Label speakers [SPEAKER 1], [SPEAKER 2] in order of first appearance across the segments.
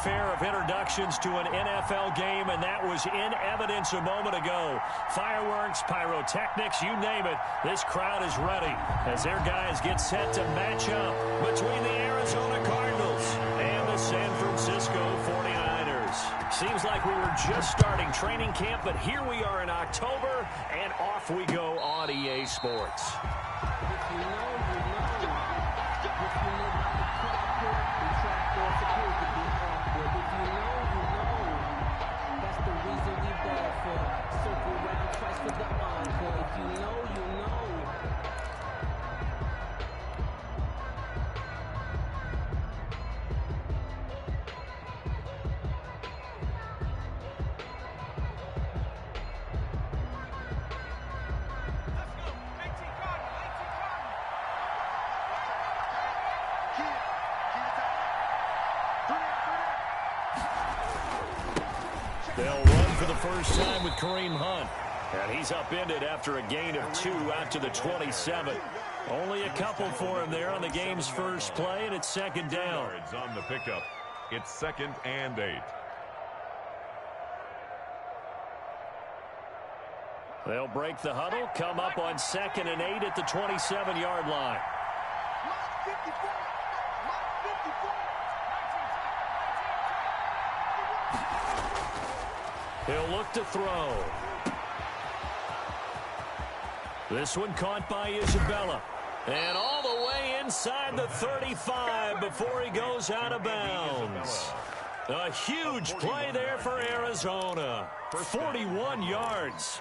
[SPEAKER 1] fanfare of introductions to an NFL game, and that was in evidence a moment ago. Fireworks, pyrotechnics, you name it, this crowd is ready as their guys get set to match up between the Arizona Cardinals and the San Francisco 49ers. Seems like we were just starting training camp, but here we are in October, and off we go on EA Sports. They'll run for the first time with Kareem Hunt. And he's upended after a gain of 2 out to the 27. Only a couple for him there on the game's first play, and it's second down.
[SPEAKER 2] Yards on the pickup. It's 2nd and 8.
[SPEAKER 1] They'll break the huddle, come up on 2nd and 8 at the 27-yard line. He'll look to throw. This one caught by Isabella. And all the way inside the 35 before he goes out of bounds. A huge play there for Arizona. 41 yards.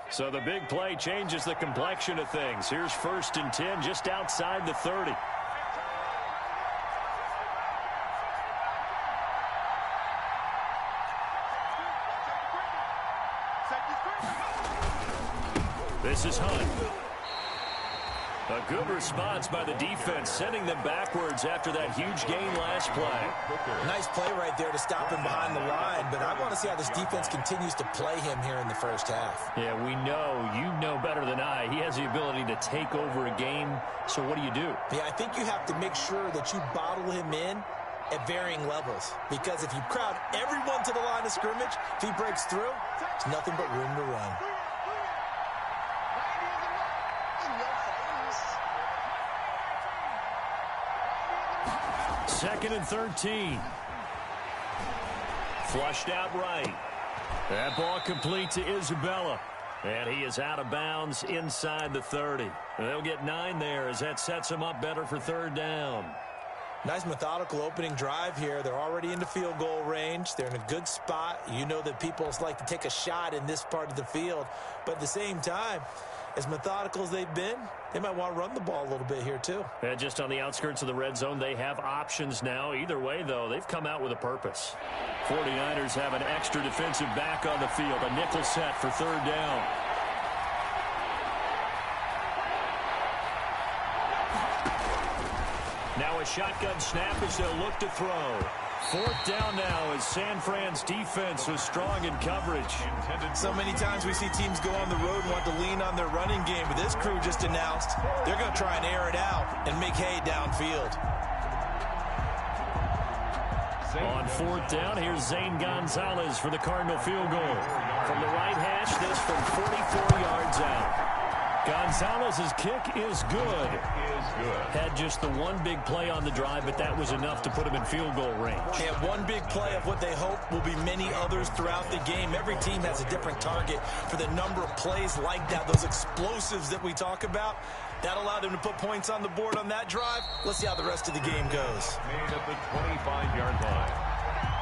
[SPEAKER 1] So the big play changes the complexion of things. Here's 1st and 10 just outside the 30. This is Hunt. A good response by the defense, sending them backwards after that huge gain last play.
[SPEAKER 3] Nice play right there to stop him behind the line, but I want to see how this defense continues to play him here in the first half.
[SPEAKER 1] Yeah, we know, you know better than I, he has the ability to take over a game, so what do you do?
[SPEAKER 3] Yeah, I think you have to make sure that you bottle him in at varying levels, because if you crowd everyone to the line of scrimmage, if he breaks through, there's nothing but room to run.
[SPEAKER 1] Second and 13. Flushed out right. That ball complete to Isabella. And he is out of bounds inside the 30. They'll get 9 there as that sets him up better for 3rd down.
[SPEAKER 3] Nice methodical opening drive here. They're already into field goal range. They're in a good spot. You know that people like to take a shot in this part of the field. But at the same time, as methodical as they've been, they might want to run the ball a little bit here too.
[SPEAKER 1] And just on the outskirts of the red zone, they have options now. Either way, though, they've come out with a purpose. 49ers have an extra defensive back on the field. A nickel set for 3rd down. Now a shotgun snap as they'll look to throw. 4th down now as San Fran's defense was strong in coverage.
[SPEAKER 3] So many times we see teams go on the road and want to lean on their running game, but this crew just announced they're going to try and air it out and make hay downfield.
[SPEAKER 1] On 4th down, here's Zane Gonzalez for the Cardinal field goal. From the right hash, this from 44 yards out. Gonzalez's kick is good. Had just the one big play on the drive, but that was enough to put him in field goal range.
[SPEAKER 3] Yeah, one big play of what they hope will be many others throughout the game. Every team has a different target for the number of plays like that, those explosives that we talk about. That allowed them to put points on the board on that drive. Let's see how the rest of the game goes.
[SPEAKER 2] Made at the 25-yard line.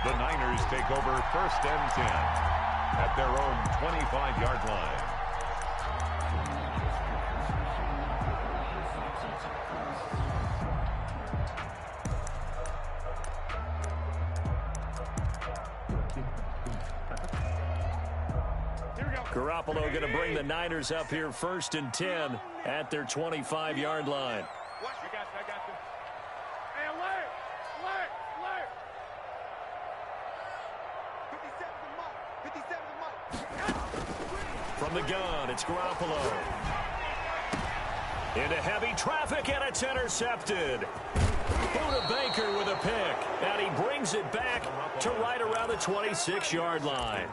[SPEAKER 2] The Niners take over 1st and 10 at their own 25-yard line.
[SPEAKER 1] Garoppolo going to bring the Niners up here 1st and 10 at their 25-yard line.
[SPEAKER 4] I got you. Hey, alert!
[SPEAKER 1] From the gun, it's Garoppolo. Into heavy traffic, and it's intercepted. Buda Baker with a pick, and he brings it back to right around the 26-yard line.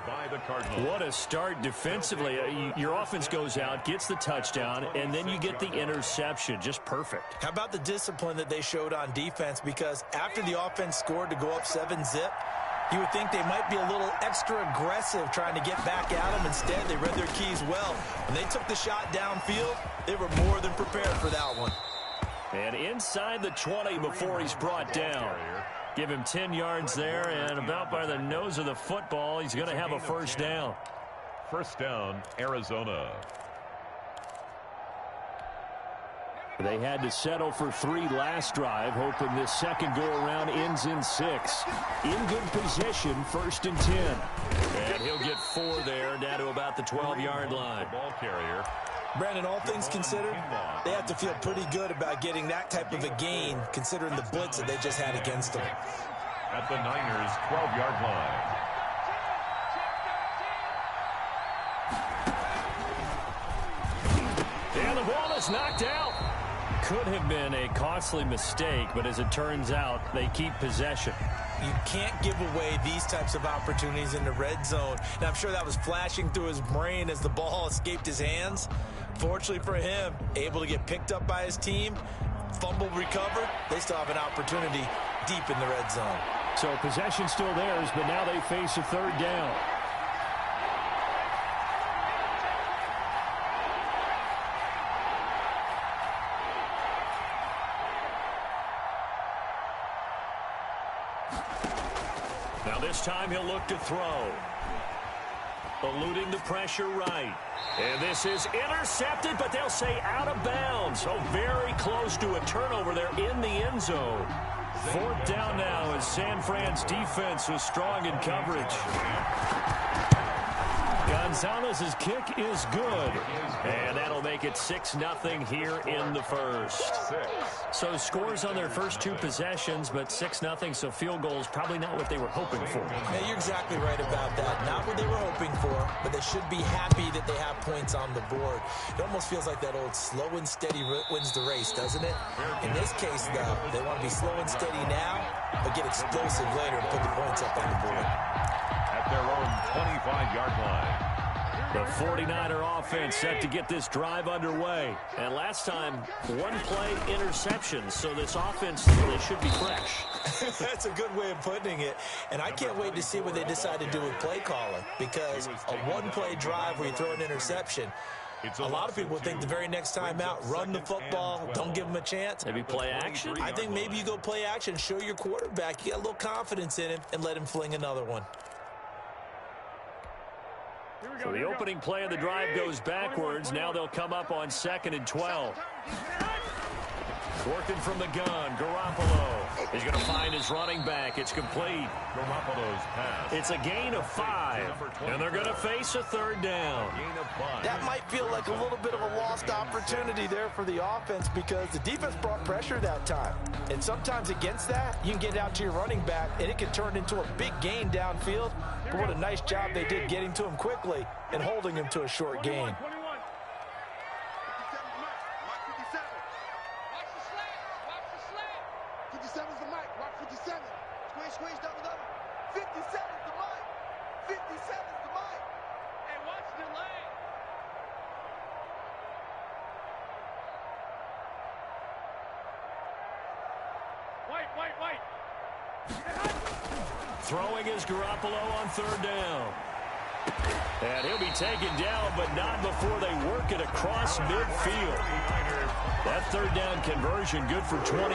[SPEAKER 1] What a start defensively. Your offense goes out, gets the touchdown, and then you get the interception. Just perfect.
[SPEAKER 3] How about the discipline that they showed on defense? Because after the offense scored to go up 7-zip, you would think they might be a little extra aggressive trying to get back at them. Instead, they read their keys well. When they took the shot downfield, they were more than prepared for that one.
[SPEAKER 1] And inside the 20 before he's brought down. Give him 10 yards there, and about by the nose of the football, he's going to have a first down.
[SPEAKER 2] First down, Arizona.
[SPEAKER 1] They had to settle for 3 last drive, hoping this second go-around ends in 6. In good position, 1st and 10. And he'll get 4 there, down to about the 12-yard line.
[SPEAKER 2] Ball carrier.
[SPEAKER 3] Brandon, all things considered, they have to feel pretty good about getting that type of a gain, considering the blitz that they just had against them.
[SPEAKER 2] At the Niners' 12-yard line.
[SPEAKER 1] And the ball is knocked out. Could have been a costly mistake, but as it turns out, they keep possession.
[SPEAKER 3] You can't give away these types of opportunities in the red zone. Now, I'm sure that was flashing through his brain as the ball escaped his hands. Fortunately for him, able to get picked up by his team, fumble recovered. They still have an opportunity deep in the red zone.
[SPEAKER 1] So possession still theirs, but now they face a 3rd down. Now this time he'll look to throw. Eluding the pressure right. And this is intercepted, but they'll say out of bounds. So very close to a turnover there in the end zone. 4th down now as San Fran's defense was strong in coverage. Gonzalez's kick is good. And that'll make it 6-0 here in the first. So scores on their first 2 possessions, but 6-0, so field goals probably not what they were hoping for.
[SPEAKER 3] Yeah, you're exactly right about that. Not what they were hoping for, but they should be happy that they have points on the board. It almost feels like that old slow and steady wins the race, doesn't it? In this case, though, they want to be slow and steady now, but get explosive later and put the points up on the board.
[SPEAKER 2] At their own 25-yard line.
[SPEAKER 1] The 49er offense set to get this drive underway. And last time, 1-play interception. So this offense, they should be fresh.
[SPEAKER 3] That's a good way of putting it. And I can't wait to see what they decide to do with play calling. Because a 1-play drive where you throw an interception, a lot of people think the very next time out, run the football, don't give them a chance.
[SPEAKER 1] Maybe play action?
[SPEAKER 3] I think maybe you go play action, show your quarterback, you got a little confidence in him, and let him fling another one.
[SPEAKER 1] So the opening play of the drive goes backwards. Now they'll come up on 2nd and 12. Working from the gun, Garoppolo is going to find his running back. It's complete.
[SPEAKER 2] Garoppolo's pass.
[SPEAKER 1] It's a gain of 5, and they're going to face a 3rd down.
[SPEAKER 3] That might feel like a little bit of a lost opportunity there for the offense because the defense brought pressure that time. And sometimes against that, you can get out to your running back, and it can turn into a big gain downfield. But what a nice job they did getting to him quickly and holding him to a short gain.
[SPEAKER 1] Throwing is Garoppolo on 3rd down. And he'll be taken down, but not before they work it across midfield. That 3rd down conversion good for 23.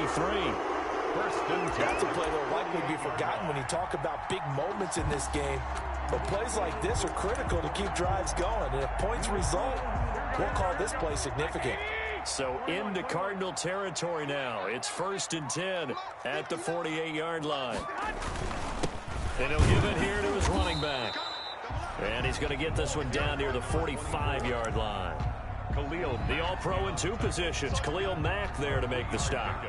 [SPEAKER 3] That's a play that will likely be forgotten when you talk about big moments in this game. But plays like this are critical to keep drives going. And if points result, we'll call this play significant.
[SPEAKER 1] So into Cardinal territory now. It's 1st and 10 at the 48-yard line. And he'll give it here to his running back. And he's going to get this one down near the 45-yard line.
[SPEAKER 2] Khalil,
[SPEAKER 1] the all-pro in 2 positions. Khalil Mack there to make the stop.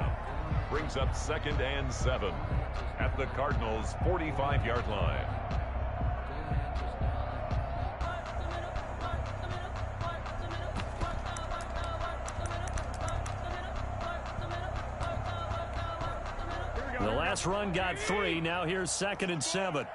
[SPEAKER 2] Brings up 2nd and 7 at the Cardinals' 45-yard line.
[SPEAKER 1] last run got 3. Now here's 2nd and 7.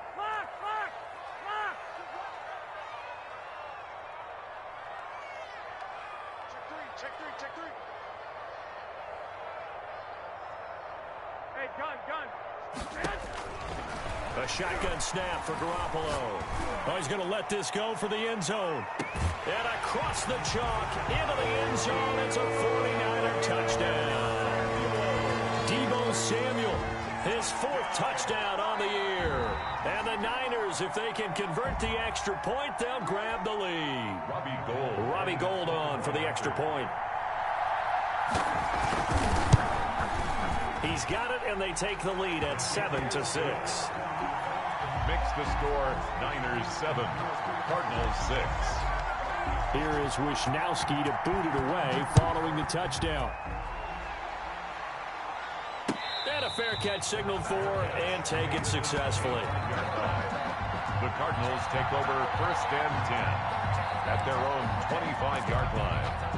[SPEAKER 1] A shotgun snap for Garoppolo. Oh, he's going to let this go for the end zone. And across the chalk into the end zone. It's a 49er touchdown. Deebo Samuel, his 4th touchdown on the year. And the Niners, if they can convert the extra point, they'll grab the lead. Robbie Gould on for the extra point. He's got it, and they take the lead at 7-6.
[SPEAKER 2] Makes the score Niners 7, Cardinals 6.
[SPEAKER 1] Here is Wishnowski to boot it away following the touchdown. And a fair catch signaled for and taken successfully.
[SPEAKER 2] The Cardinals take over 1st and 10 at their own 25-yard line.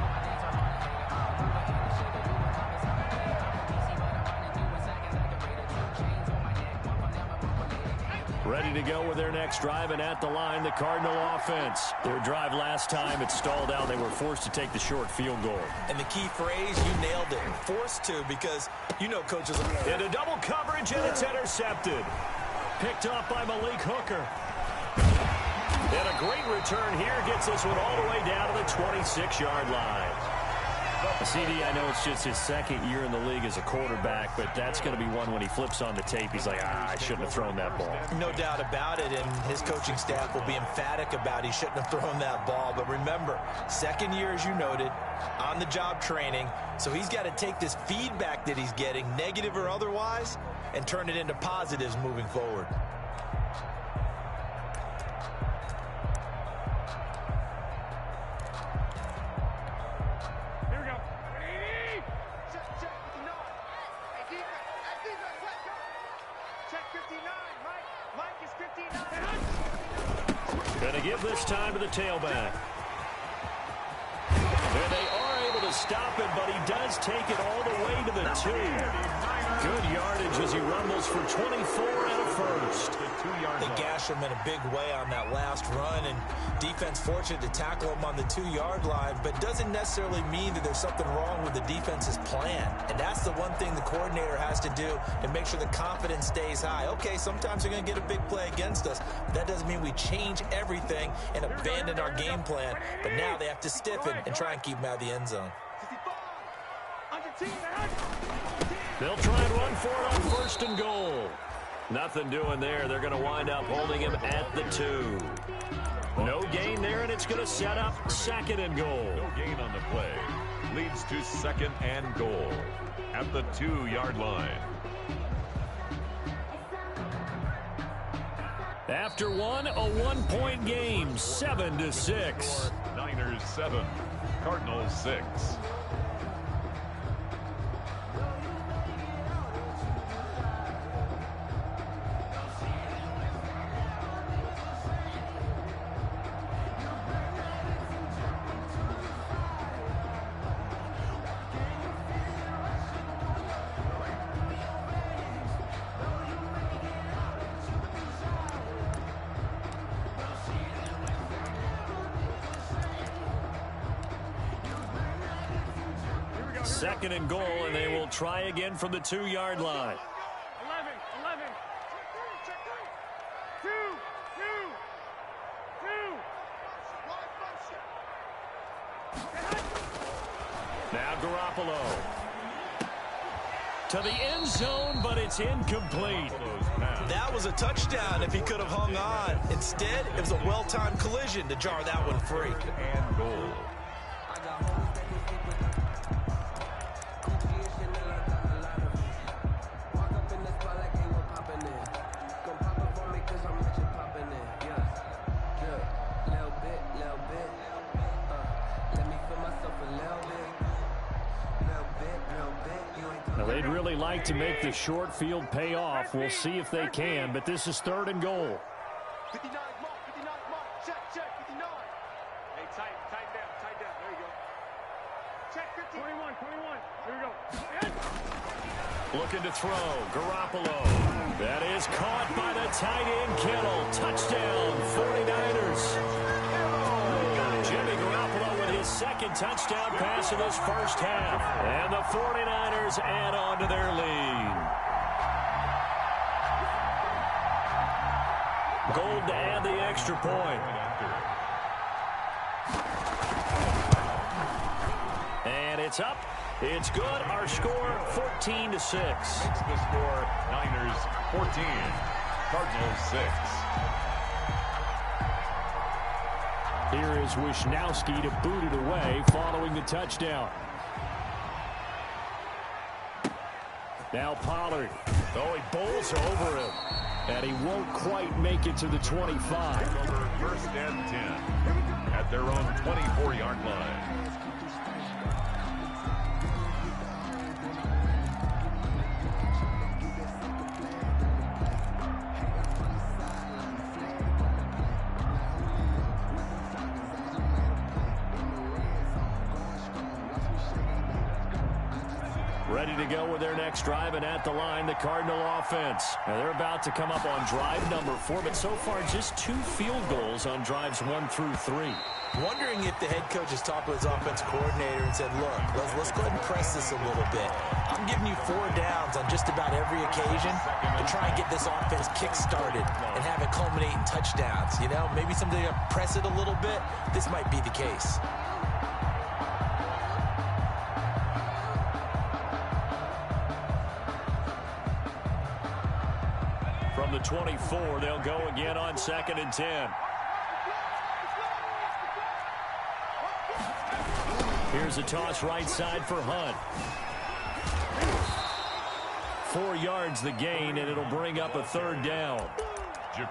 [SPEAKER 1] Ready to go with their next drive, and at the line, the Cardinal offense. Their drive last time, it stalled out. They were forced to take the short field goal.
[SPEAKER 3] And the key phrase, you nailed it. Forced to, because you know coaches are...
[SPEAKER 1] Into double coverage, and it's intercepted. Picked up by Malik Hooker. And a great return here gets this one all the way down to the 26-yard line. CD, I know it's just his 2nd year in the league as a quarterback, but that's going to be one when he flips on the tape. He's like, I shouldn't have thrown that ball.
[SPEAKER 3] No doubt about it, and his coaching staff will be emphatic about he shouldn't have thrown that ball. But remember, 2nd year, as you noted, on-the-job training, so he's got to take this feedback that he's getting, negative or otherwise, and turn it into positives moving forward.
[SPEAKER 1] Going to give this time to the tailback. And they are able to stop it, but he does take it all the way to the 2. Good yardage as he rumbles for 24 and a first.
[SPEAKER 3] They gash him in a big way on that last run, and defense fortunate to tackle him on the 2-yard line, but doesn't necessarily mean that there's something wrong with the defense's plan. And that's the one thing the coordinator has to do to make sure the confidence stays high. Okay, sometimes they're going to get a big play against us. But that doesn't mean we change everything and abandon our game plan. But now they have to stiffen and try and keep him out of the end zone.
[SPEAKER 1] They'll try and run for it on 1st and goal. Nothing doing there. They're going to wind up holding him at the 2. No gain there, and it's going to set up 2nd and goal.
[SPEAKER 2] No gain on the play. Leads to 2nd and goal at the 2-yard line.
[SPEAKER 1] After one, a 1-point game, 7-6.
[SPEAKER 2] Niners 7, Cardinals 6.
[SPEAKER 1] Second and goal, and they will try again from the 2-yard line.
[SPEAKER 4] 11. 2.
[SPEAKER 1] Now Garoppolo. To the end zone, but it's incomplete.
[SPEAKER 3] That was a touchdown if he could have hung on. Instead, it was a well-timed collision to jar that one free.
[SPEAKER 2] And goal.
[SPEAKER 1] Now, they'd really like to make the short field pay off. We'll see if they can, but this is 3rd and goal.
[SPEAKER 4] 59, mark, check, 59. Hey, tight down, there you go. Check 21, 21. Here we go.
[SPEAKER 1] Looking to throw. Garoppolo. That is caught by the tight end, Kittle. Touchdown, 49ers. Jimmy Garoppolo with his second touchdown pass of this first half. And the 49ers add on to their lead. Gold to add the extra point. And it's up. It's good. Our score, 14-6.
[SPEAKER 2] It's the score, Niners 14, Cardinals 6.
[SPEAKER 1] Here is Wisnowski to boot it away following the touchdown. Now Pollard. Oh, he bowls over him. And he won't quite make it to the 25.
[SPEAKER 2] Over first and 10 at their own 24-yard line.
[SPEAKER 1] Ready to go with their next drive, and at the line, the Cardinal offense. Now they're about to come up on drive number 4, but so far just 2 field goals on drives 1 through 3.
[SPEAKER 3] Wondering if the head coach has talked with his offense coordinator and said, look, let's go ahead and press this a little bit. I'm giving you 4 downs on just about every occasion to try and get this offense kick-started and have it culminate in touchdowns. You know, maybe somebody to press it a little bit. This might be the case.
[SPEAKER 1] From the 24, they'll go again on 2nd and 10. Here's a toss right side for Hunt. 4 yards the gain, and it'll bring up a 3rd down.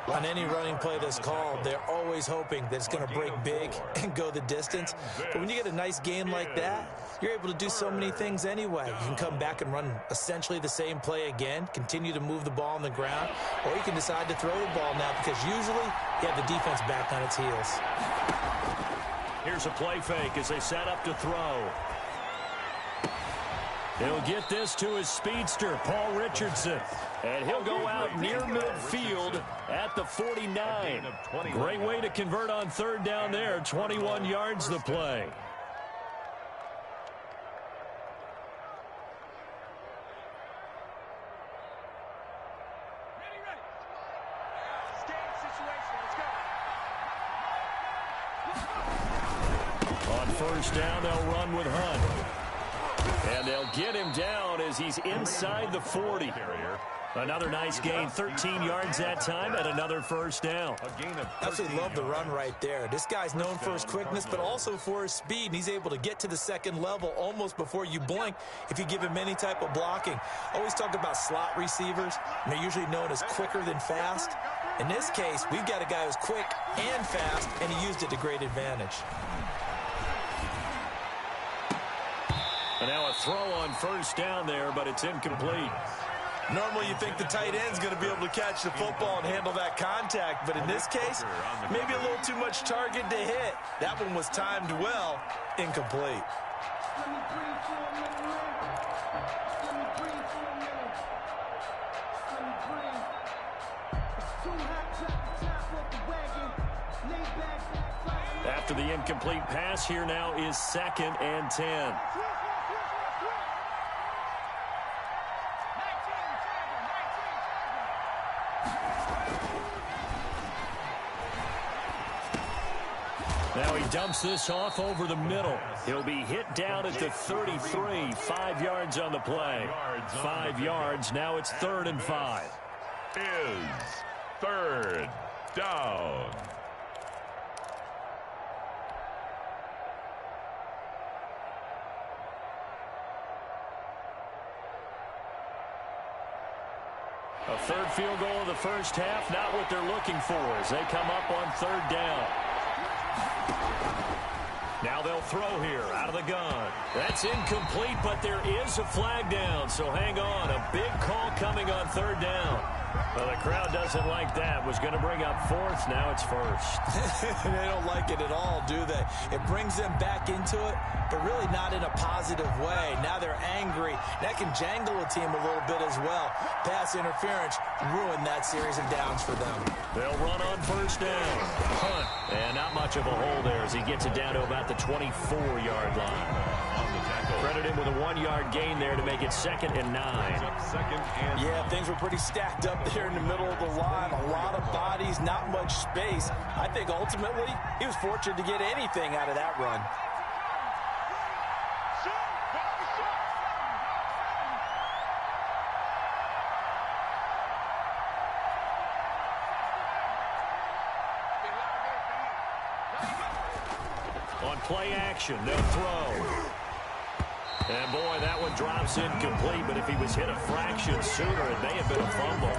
[SPEAKER 3] On any running play that's called, they're always hoping that it's going to break big and go the distance. But when you get a nice gain like that, you're able to do so many things anyway. You can come back and run essentially the same play again, continue to move the ball on the ground, or you can decide to throw the ball now because usually you have the defense back on its heels.
[SPEAKER 1] Here's a play fake as they set up to throw. He'll get this to his speedster, Paul Richardson. And he'll go out near midfield at the 49. Great way to convert on 3rd down there. 21 yards the play. On 1st down, they'll run with Hunt. And they'll get him down as he's inside the 40. Another nice gain, 13 yards that time, and another 1st down.
[SPEAKER 3] Absolutely love the run right there. This guy's known for his quickness, but also for his speed, and he's able to get to the 2nd level almost before you blink if you give him any type of blocking. Always talk about slot receivers, and they're usually known as quicker than fast. In this case, we've got a guy who's quick and fast, and he used it to great advantage.
[SPEAKER 1] And now a throw on 1st down there, but it's incomplete.
[SPEAKER 3] Normally you think the tight end's going to be able to catch the football and handle that contact, but in this case, maybe a little too much target to hit. That one was timed well, incomplete.
[SPEAKER 1] After the incomplete pass, here now is 2nd and 10. Now he dumps this off over the middle. He'll be hit down at the 33. 5 yards on the play. 5 yards. Now it's 3rd and 5.
[SPEAKER 2] Is 3rd down.
[SPEAKER 1] A 3rd field goal of the first half, not what they're looking for as they come up on 3rd down. Now they'll throw here out of the gun. That's incomplete, but there is a flag down, so hang on. A big call coming on 3rd down. Well, the crowd doesn't like that. Was going to bring up fourth. Now it's first.
[SPEAKER 3] They don't like it at all, do they? It brings them back into it, but really not in a positive way. Now they're angry. That can jangle a team a little bit as well. Pass interference ruined that series of downs for them.
[SPEAKER 1] They'll run on first down. Hunt. And not much of a hole there as he gets it down to about the 24-yard line. Credit him with a 1-yard gain there to make it 2nd and 9.
[SPEAKER 3] Yeah, things were pretty stacked up there in the middle of the line. A lot of bodies, not much space. I think ultimately he was fortunate to get anything out of that run.
[SPEAKER 1] On play action, they'll throw. And, boy, that one drops incomplete, but if he was hit a fraction sooner, it may have been a fumble.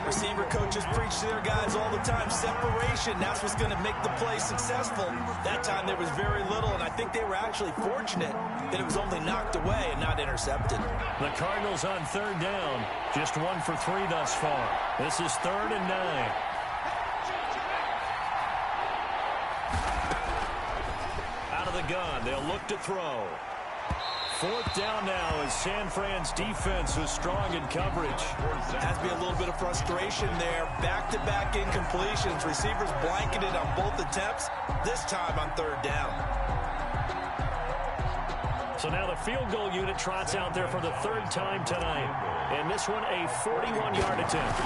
[SPEAKER 3] Receiver coaches preach to their guys all the time. Separation, that's what's going to make the play successful. That time there was very little, and I think they were actually fortunate that it was only knocked away and not intercepted.
[SPEAKER 1] The Cardinals on 3rd down, just 1 for 3 thus far. This is 3rd and 9. Out of the gun, they'll look to throw. 4th down now as San Fran's defense is strong in coverage.
[SPEAKER 3] Has to be a little bit of frustration there. Back-to-back incompletions. Receivers blanketed on both attempts, this time on 3rd down.
[SPEAKER 1] So now the field goal unit trots out there for the 3rd time tonight. And this one a 41-yard attempt.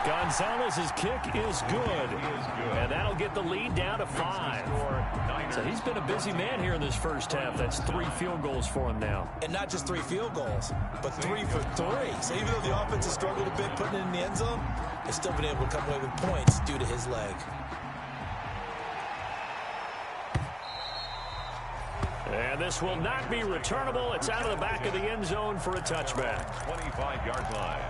[SPEAKER 1] Gonzalez's kick is good. And that'll get the lead down to 5. So he's been a busy man here in this first half. That's 3 field goals for him now.
[SPEAKER 3] And not just 3 field goals, but 3 for 3. So even though the offense has struggled a bit putting it in the end zone, they've still been able to come away with points due to his leg.
[SPEAKER 1] And this will not be returnable. It's out of the back of the end zone for a touchback.
[SPEAKER 2] 25-yard line.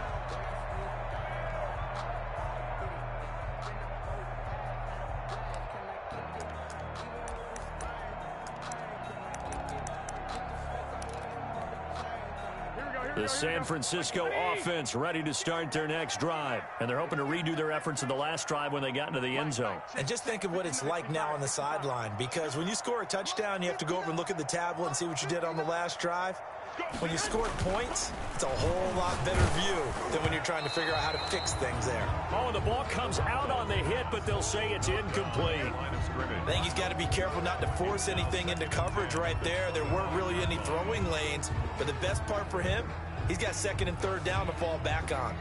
[SPEAKER 1] The San Francisco offense ready to start their next drive. And they're hoping to redo their efforts in the last drive when they got into the end zone.
[SPEAKER 3] And just think of what it's like now on the sideline, because when you score a touchdown, you have to go over and look at the tablet and see what you did on the last drive. When you score points, it's a whole lot better view than when you're trying to figure out how to fix things there.
[SPEAKER 1] Oh, and the ball comes out on the hit, but they'll say it's incomplete.
[SPEAKER 3] I think he's got to be careful not to force anything into coverage right there. There weren't really any throwing lanes, but the best part for him, he's got 2nd and 3rd down to fall back on.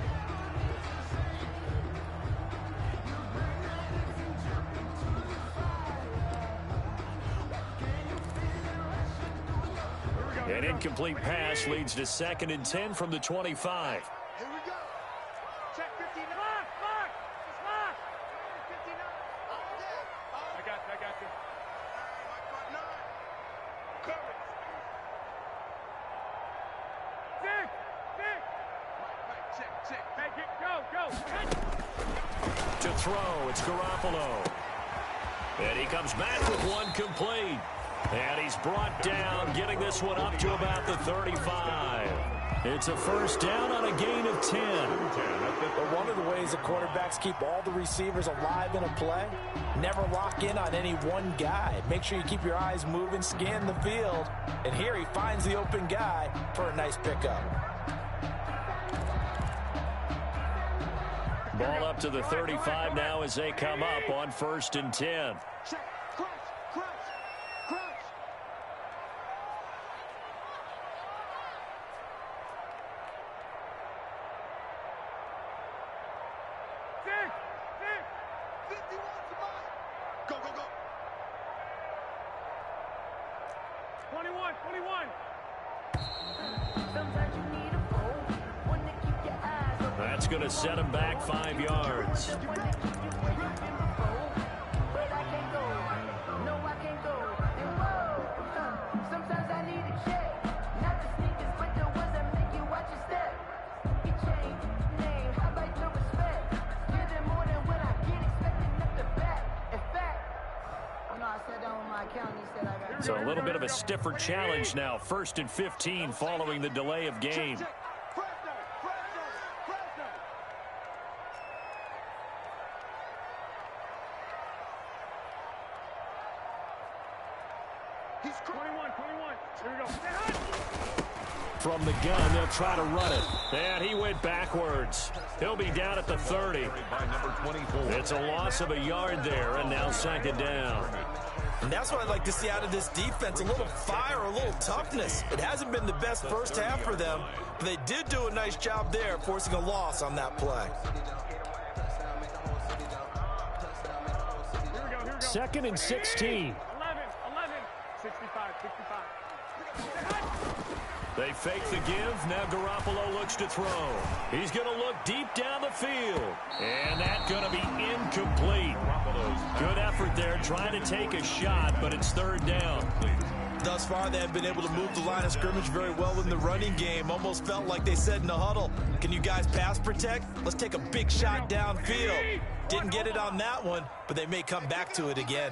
[SPEAKER 1] An incomplete pass leads to 2nd and 10 from the 25.
[SPEAKER 4] Here we go. Check 59. Mark. It's Mark. 59. I got you. Coverage. Check. Hey, go.
[SPEAKER 1] To throw, it's Garoppolo. And he comes back with one complete. And he's brought down, getting this one up to about the 35. It's a 1st down on a gain of 10.
[SPEAKER 3] But one of the ways the quarterbacks keep all the receivers alive in a play, never lock in on any one guy. Make sure you keep your eyes moving, scan the field. And here he finds the open guy for a nice pickup.
[SPEAKER 1] Ball up to the 35 now as they come up on 1st and 10. That's going to set him back 5 yards. So a little bit of a stiffer challenge now. 1st and 15 following the delay of game.
[SPEAKER 4] He's 21. Here we go.
[SPEAKER 1] From the gun, they'll try to run it. And he went backwards. He'll be down at the 30.
[SPEAKER 2] By number 24.
[SPEAKER 1] It's a loss of a yard there, and now second down.
[SPEAKER 3] And that's what I'd like to see out of this defense, a little fire, a little toughness. It hasn't been the best first half for them, but they did do a nice job there, forcing a loss on that play.
[SPEAKER 4] Here we go.
[SPEAKER 1] 2nd and 16.
[SPEAKER 4] 11, 65.
[SPEAKER 1] They fake the give. Now Garoppolo looks to throw. He's going to look deep down the field. And that's going to be incomplete. Good effort there trying to take a shot, but it's 3rd down.
[SPEAKER 3] Thus far, they have been able to move the line of scrimmage very well in the running game. Almost felt like they said in the huddle, can you guys pass protect? Let's take a big shot downfield. Didn't get it on that one, but they may come back to it again.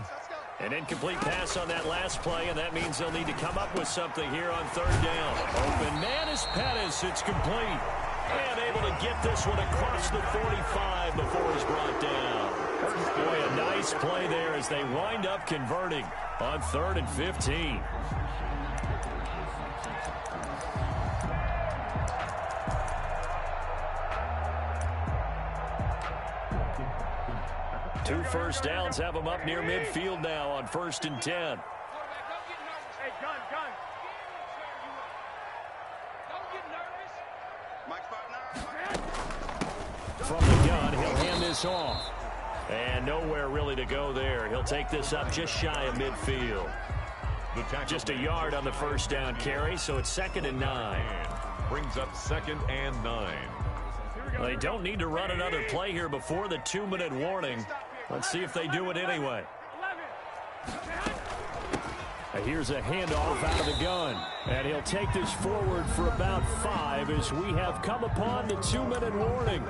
[SPEAKER 1] An incomplete pass on that last play, and that means they'll need to come up with something here on 3rd down. Open man is Pettis. It's complete. And able to get this one across the 45 before he's brought down. Boy, a nice play there as they wind up converting on 3rd and 15. Two first downs have them up near midfield now on 1st and 10.
[SPEAKER 4] Hey, gun. Don't get nervous.
[SPEAKER 1] From the gun, he'll hand this off. And nowhere really to go there. He'll take this up just shy of midfield. Just a yard on the first down carry, so it's 2nd and 9.
[SPEAKER 2] Brings up 2nd and 9.
[SPEAKER 1] They don't need to run another play here before the 2-minute warning. Let's see if they do it anyway. Here's a handoff out of the gun. And he'll take this forward for about 5 as we have come upon the 2-minute warning.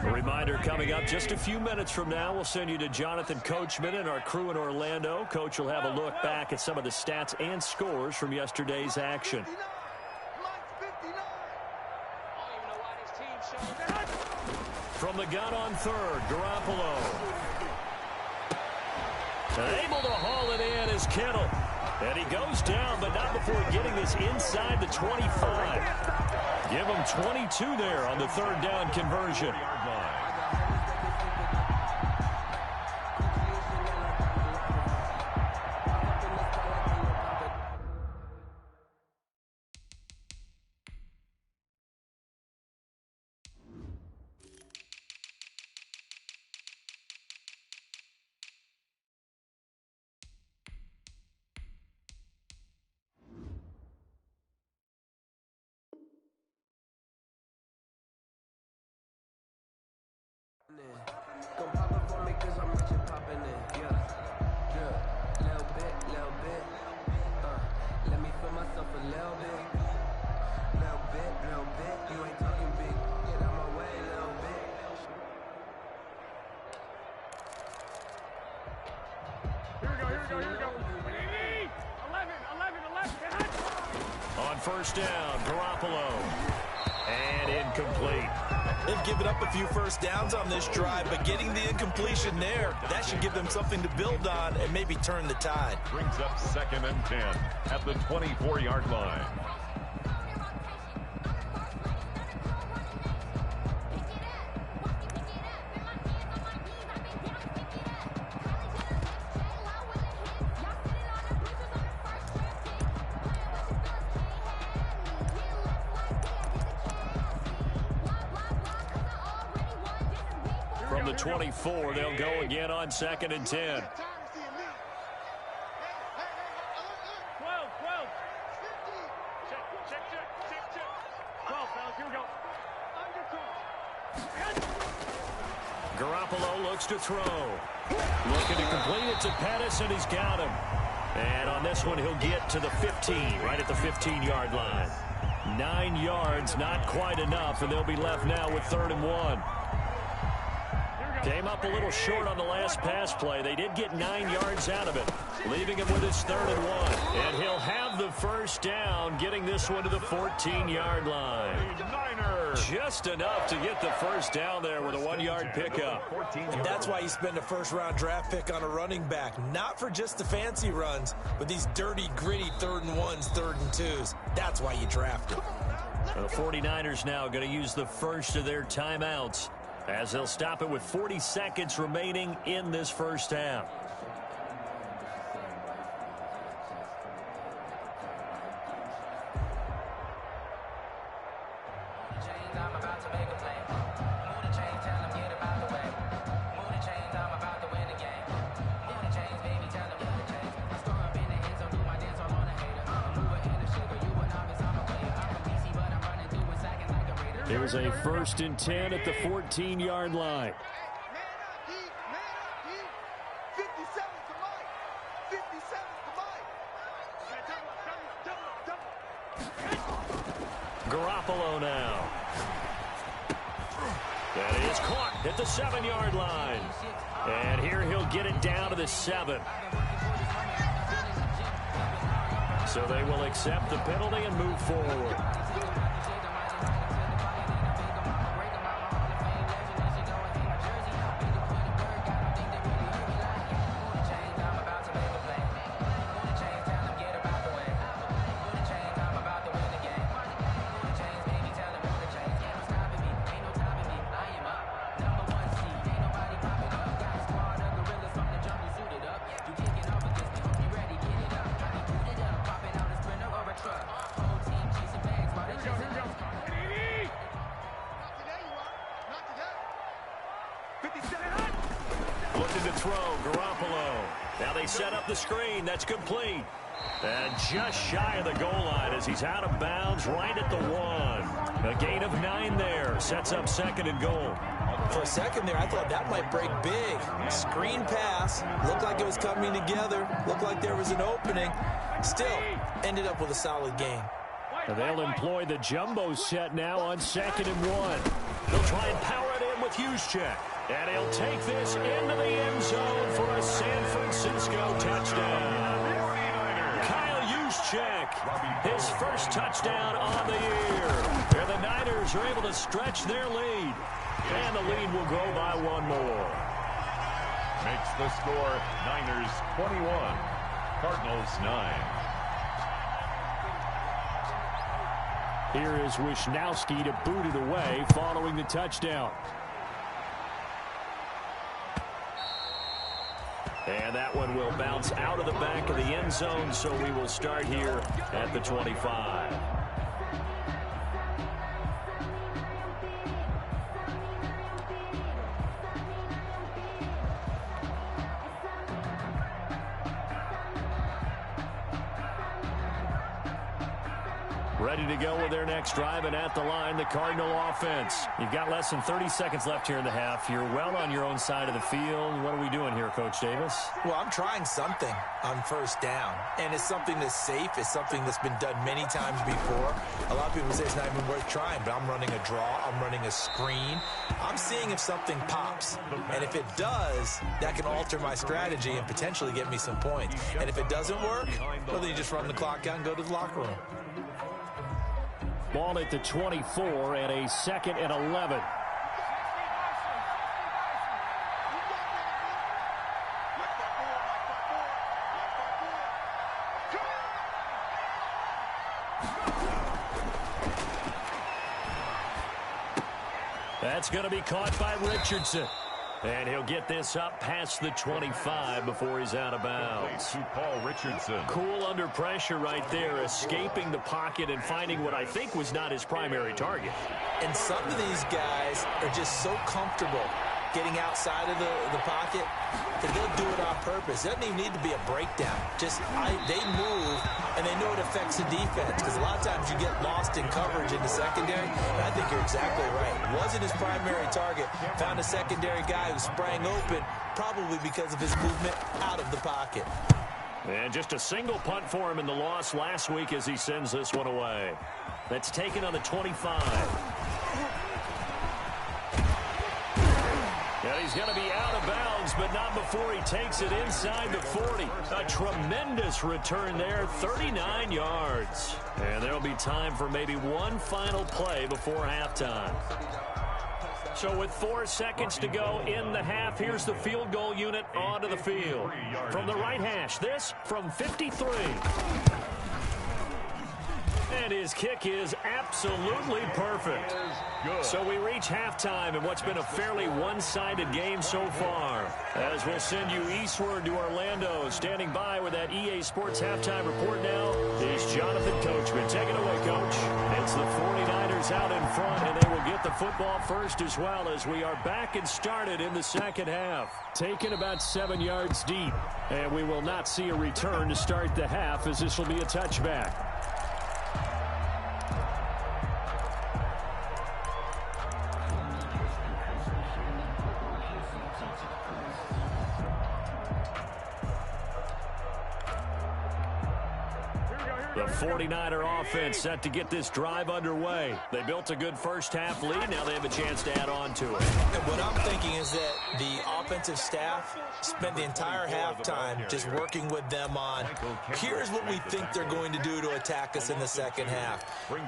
[SPEAKER 1] A reminder coming up just a few minutes from now. We'll send you to Jonathan Coachman and our crew in Orlando. Coach will have a look back at some of the stats and scores from yesterday's action. From the gun on 3rd, Garoppolo. Able to haul it in is Kittle. And he goes down, but not before getting this inside the 25. Give him 22 there on the 3rd down conversion.
[SPEAKER 5] Gon' pop up on me cause I'm rich and poppin' in, yeah, little bit, let me feel myself a little bit, you ain't talking big, get out my way, little bit.
[SPEAKER 4] Here we go. 11.
[SPEAKER 1] On 1st down, Garoppolo. And incomplete.
[SPEAKER 3] They've given up a few first downs on this drive, but getting the incompletion there, that should give them something to build on and maybe turn the tide.
[SPEAKER 2] Brings up 2nd and 10 at the 24-yard line.
[SPEAKER 1] From the 24, they'll go again on 2nd and 10.
[SPEAKER 4] 12. Check. 12, fellas, here we go.
[SPEAKER 1] Garoppolo looks to throw. Looking to complete it to Pettis, and he's got him. And on this one, he'll get to the 15, right at the 15-yard line. 9 yards, not quite enough, and they'll be left now with 3rd and 1. Came up a little short on the last pass play. They did get 9 yards out of it, leaving him with his 3rd and 1. And he'll have the first down, getting this one to the 14-yard line. Just enough to get the first down there with a 1-yard pickup.
[SPEAKER 3] And that's why you spend a first-round draft pick on a running back. Not for just the fancy runs, but these dirty, gritty 3rd and 1s, 3rd and 2s. That's why you draft him.
[SPEAKER 1] The 49ers now going to use the first of their timeouts, as they'll stop it with 40 seconds remaining in this first half. Here's a 1st and 10 at the 14-yard line. Garoppolo now. That is caught at the 7-yard line. And here he'll get it down to the 7. So they will accept the penalty and move forward. Looking to throw, Garoppolo. Now they set up the screen. That's complete. And just shy of the goal line as he's out of bounds right at the 1. A gain of 9 there. Sets up 2nd and goal.
[SPEAKER 3] For a second there, I thought that might break big. Screen pass. Looked like it was coming together. Looked like there was an opening. Still, ended up with a solid gain.
[SPEAKER 1] And they'll employ the jumbo set now on 2nd and 1. They'll try and power it in with Juszczyk. And he'll take this into the end zone for a San Francisco touchdown. Kyle Juszczyk, his first touchdown on the year. And the Niners are able to stretch their lead. And the lead will grow by 1 more.
[SPEAKER 2] Makes the score Niners 21, Cardinals 9.
[SPEAKER 1] Here is Wisnowski to boot it away following the touchdown. And that one will bounce out of the back of the end zone, so we will start here at the 25. Ready to go with their next drive, and at the line, the Cardinal offense. You've got less than 30 seconds left here in the half. You're well on your own side of the field. What are we doing here, Coach Davis?
[SPEAKER 3] Well, I'm trying something on first down, and it's something that's safe. It's something that's been done many times before. A lot of people say it's not even worth trying, but I'm running a draw. I'm running a screen. I'm seeing if something pops, and if it does, that can alter my strategy and potentially get me some points. And if it doesn't work, well, then you just run the clock out and go to the locker room.
[SPEAKER 1] Ball at the 24 and a 2nd and 11. That's going to be caught by Richardson. And he'll get this up past the 25 before he's out of bounds.
[SPEAKER 2] To Paul Richardson.
[SPEAKER 1] Cool under pressure right there, escaping the pocket and finding what I think was not his primary target.
[SPEAKER 3] And some of these guys are just so comfortable getting outside of the pocket that they'll do it on purpose. It doesn't even need to be a breakdown. Just they move, and they know it affects the defense, because a lot of times you get lost in coverage in the secondary, and I think you're exactly right. Wasn't his primary target. Found a secondary guy who sprang open, probably because of his movement out of the pocket.
[SPEAKER 1] And just a single punt for him in the loss last week as he sends this one away. That's taken on the 25. And he's going to be out of bounds, but not before he takes it inside the 40. A tremendous return there, 39 yards. And there'll be time for maybe one final play before halftime. So with 4 seconds to go in the half, here's the field goal unit onto the field. From the right hash, this from 53. And his kick is absolutely perfect. So we reach halftime in what's been a fairly one-sided game so far. As we'll send you eastward to Orlando. Standing by with that EA Sports halftime report now is Jonathan Coachman. Take it away, Coach. It's the 49ers out in front, and they will get the football first as well as we are back and started in the second half. Taken about 7 yards deep, and we will not see a return to start the half as this will be a touchback. The 49er offense set to get this drive underway. They built a good first-half lead. Now they have a chance to add on to it.
[SPEAKER 3] And what I'm thinking is that the offensive staff spent the entire halftime just working with them on, here's what we think they're going to do to attack us in the second half.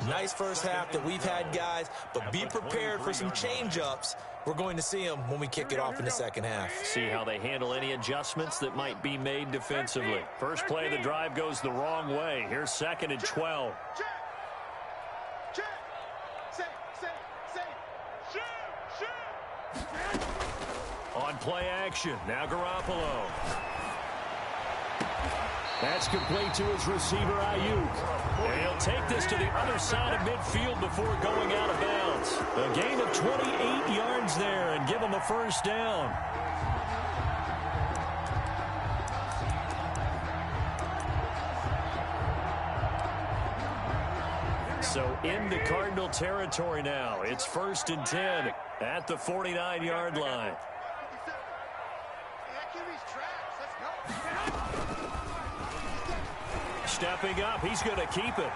[SPEAKER 3] Nice first half that we've had, guys, but be prepared for some change-ups. We're going to see them when we kick it off in the second half.
[SPEAKER 1] See how they handle any adjustments that might be made defensively. First play of the drive goes the wrong way. Here's 2nd and 12. On play action, now Garoppolo. That's complete to his receiver, Ayuk. And he'll take this to the other side of midfield before going out of bounds. A gain of 28 yards there and give him a first down. So into Cardinal territory now. It's 1st and 10 at the 49-yard line. Stepping up, he's going to keep it.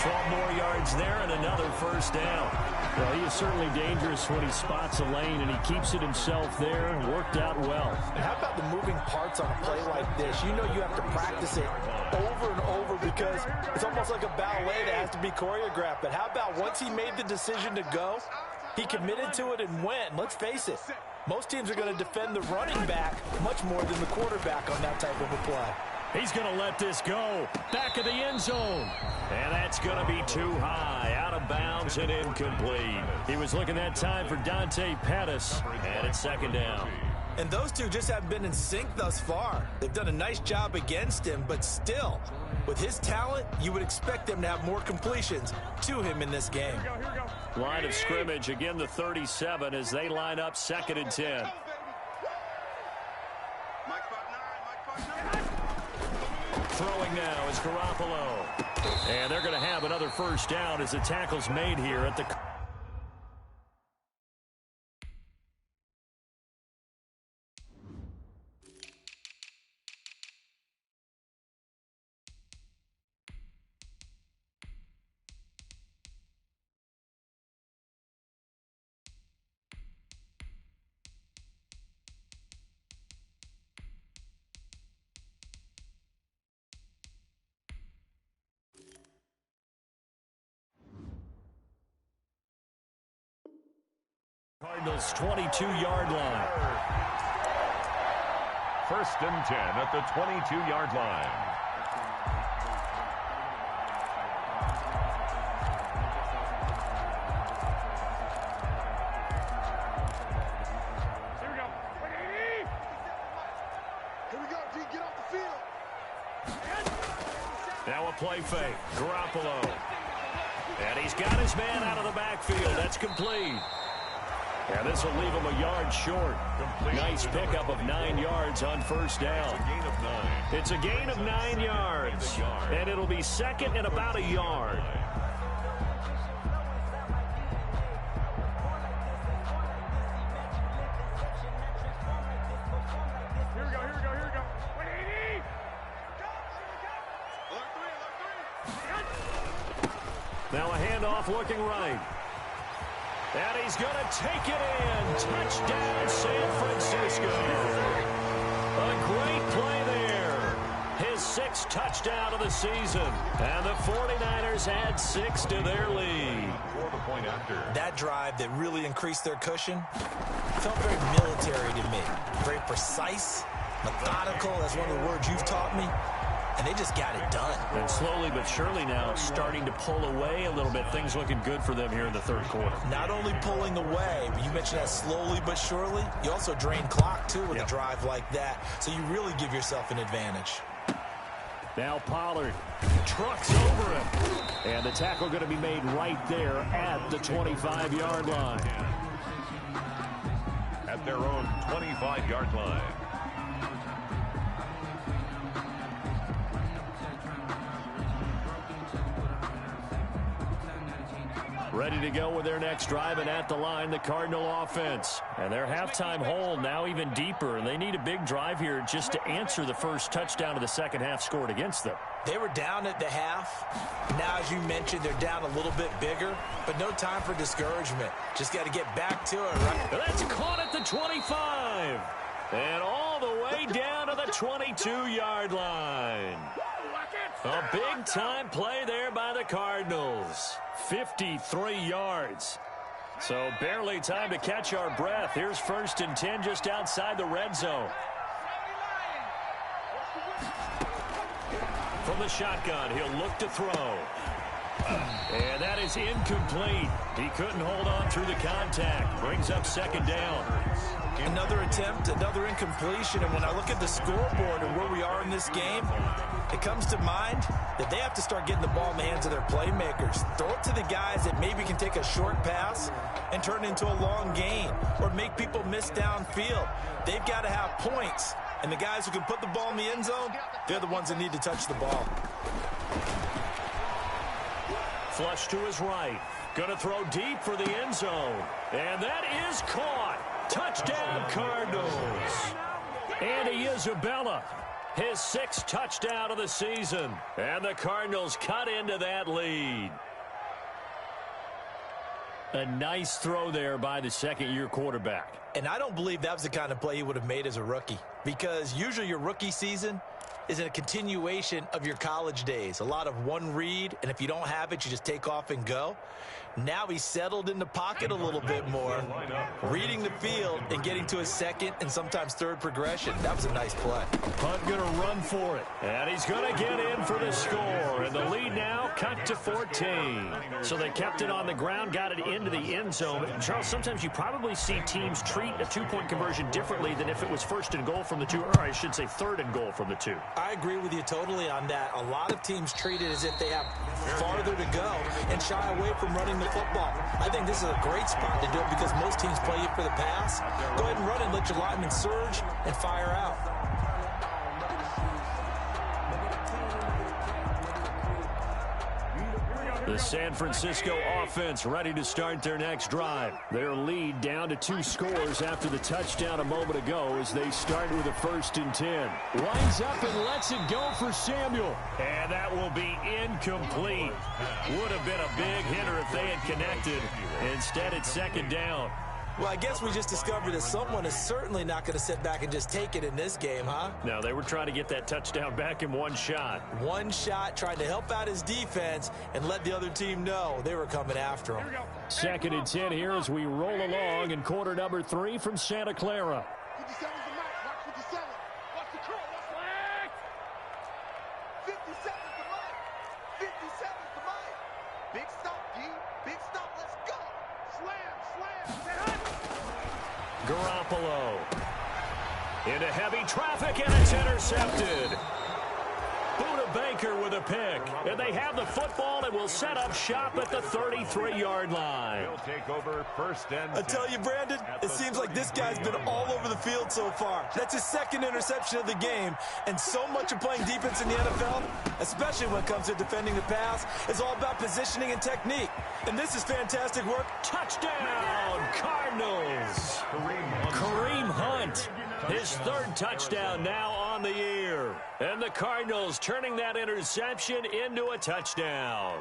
[SPEAKER 1] 12 more yards there and another first down.
[SPEAKER 6] Well, he is certainly dangerous when he spots a lane, and he keeps it himself there and worked out well.
[SPEAKER 7] And how about the moving parts on a play like this? You know you have to practice it over and over because it's almost like a ballet that has to be choreographed. But how about once he made the decision to go, he committed to it and went. Let's face it, most teams are going to defend the running back much more than the quarterback on that type of a play.
[SPEAKER 1] He's going to let this go. Back of the end zone. And that's going to be too high. Out of bounds and incomplete. He was looking that time for Dante Pettis. And it's 2nd down.
[SPEAKER 3] And those two just haven't been in sync thus far. They've done a nice job against him, but still, with his talent, you would expect them to have more completions to him in this game.
[SPEAKER 4] Here we go.
[SPEAKER 1] Line of scrimmage, again the 37 as they line up 2nd and 10. Throwing now is Garoppolo. And they're going to have another first down as the tackle's made here at the... Cardinals 22-yard line.
[SPEAKER 2] 1st and 10 at the 22-yard line.
[SPEAKER 4] Here we go. Here we go, D. Get off the field.
[SPEAKER 1] Now a play fake. Garoppolo. And he's got his man out of the backfield. That's complete. And this will leave him a yard short. Nice pickup of 9 yards on first down. It's a gain of 9 yards. And it'll be 2nd and about a yard.
[SPEAKER 4] Here we go. Here we go. Here we go. 180.
[SPEAKER 1] Now a handoff looking right. And he's going to take it in. Touchdown, San Francisco. A great play there. His 6th touchdown of the season. And the 49ers add 6 to their lead.
[SPEAKER 2] For the point after.
[SPEAKER 3] That drive that really increased their cushion felt very military to me. Very precise, methodical. That's one of the words you've taught me. And they just got it done.
[SPEAKER 1] And slowly but surely now starting to pull away a little bit. Things looking good for them here in the third quarter.
[SPEAKER 3] Not only pulling away, but you mentioned that slowly but surely. You also drain clock, too, with a drive like that. So you really give yourself an advantage.
[SPEAKER 6] Now Pollard trucks over him. And the tackle going to be made right there at the 25-yard line.
[SPEAKER 2] At their own 25-yard line.
[SPEAKER 1] Ready to go with their next drive, and at the line, the Cardinal offense. And their halftime hole now even deeper, and they need a big drive here just to answer the first touchdown of the second half scored against them.
[SPEAKER 3] They were down at the half. Now, as you mentioned, they're down a little bit bigger, but no time for discouragement. Just got to get back to it, right?
[SPEAKER 1] And that's caught at the 25. And all the way down to the 22-yard line. A big-time play there by the Cardinals. 53 yards. So barely time to catch our breath. Here's 1st and 10 just outside the red zone. From the shotgun, he'll look to throw. And that is incomplete. He couldn't hold on through the contact. Brings up 2nd down.
[SPEAKER 3] Another attempt, another incompletion. And when I look at the scoreboard and where we are in this game, it comes to mind that they have to start getting the ball in the hands of their playmakers. Throw it to the guys that maybe can take a short pass and turn it into a long gain or make people miss downfield. They've got to have points. And the guys who can put the ball in the end zone, they're the ones that need to touch the ball.
[SPEAKER 1] Flush to his right. Going to throw deep for the end zone. And that is caught. Touchdown, Cardinals. Andy Isabella, his 6th touchdown of the season. And the Cardinals cut into that lead. A nice throw there by the second-year quarterback.
[SPEAKER 3] And I don't believe that was the kind of play he would have made as a rookie, because usually your rookie season is a continuation of your college days. A lot of one read, and if you don't have it, you just take off and go. Now he's settled in the pocket a little bit more, reading the field and getting to his 2nd and sometimes 3rd progression. That was a nice play.
[SPEAKER 1] Hunt going to run for it. And he's going to get in for the score. And the lead now cut to 14. So they kept it on the ground, got it into the end zone. Charles, sometimes you probably see teams treat a 2-point conversion differently than if it was 1st and goal from the 2, or I should say 3rd and goal from the 2.
[SPEAKER 3] I agree with you totally on that. A lot of teams treat it as if they have farther to go and shy away from running the football. I think this is a great spot to do it because most teams play you for the pass. Go ahead and run and let your linemen surge and fire out.
[SPEAKER 1] The San Francisco offense ready to start their next drive. Their lead down to 2 scores after the touchdown a moment ago as they start with a 1st and 10. Lines up and lets it go for Samuel. And that will be incomplete. Would have been a big hitter if they had connected. Instead, it's 2nd down.
[SPEAKER 3] Well, I guess we just discovered that someone is certainly not going to sit back and just take it in this game, huh?
[SPEAKER 1] No, they were trying to get that touchdown back in one shot.
[SPEAKER 3] One shot, trying to help out his defense and let the other team know they were coming after him.
[SPEAKER 6] 2nd and 10 here as we roll along in quarter number 3 from Santa Clara.
[SPEAKER 4] 57's the mic. Watch 57. Watch the curl. Watch flag. 57's the mic. 57's the mic. Big stop, D. Big stop. Let's go. Slam, slam.
[SPEAKER 1] Garoppolo into heavy traffic, and it's intercepted. Buda Baker with a pick, and they have the football and will set up shop at the 33-yard line.
[SPEAKER 2] He'll take over 1st and 10.
[SPEAKER 3] I tell you, Brandon, it seems like this guy's been all over the field so far. That's his 2nd interception of the game, and so much of playing defense in the NFL, especially when it comes to defending the pass, is all about positioning and technique. And this is fantastic work.
[SPEAKER 1] Touchdown, Cardinals. Kareem Hunt, his 3rd touchdown now on the year. And the Cardinals turning that interception into a touchdown.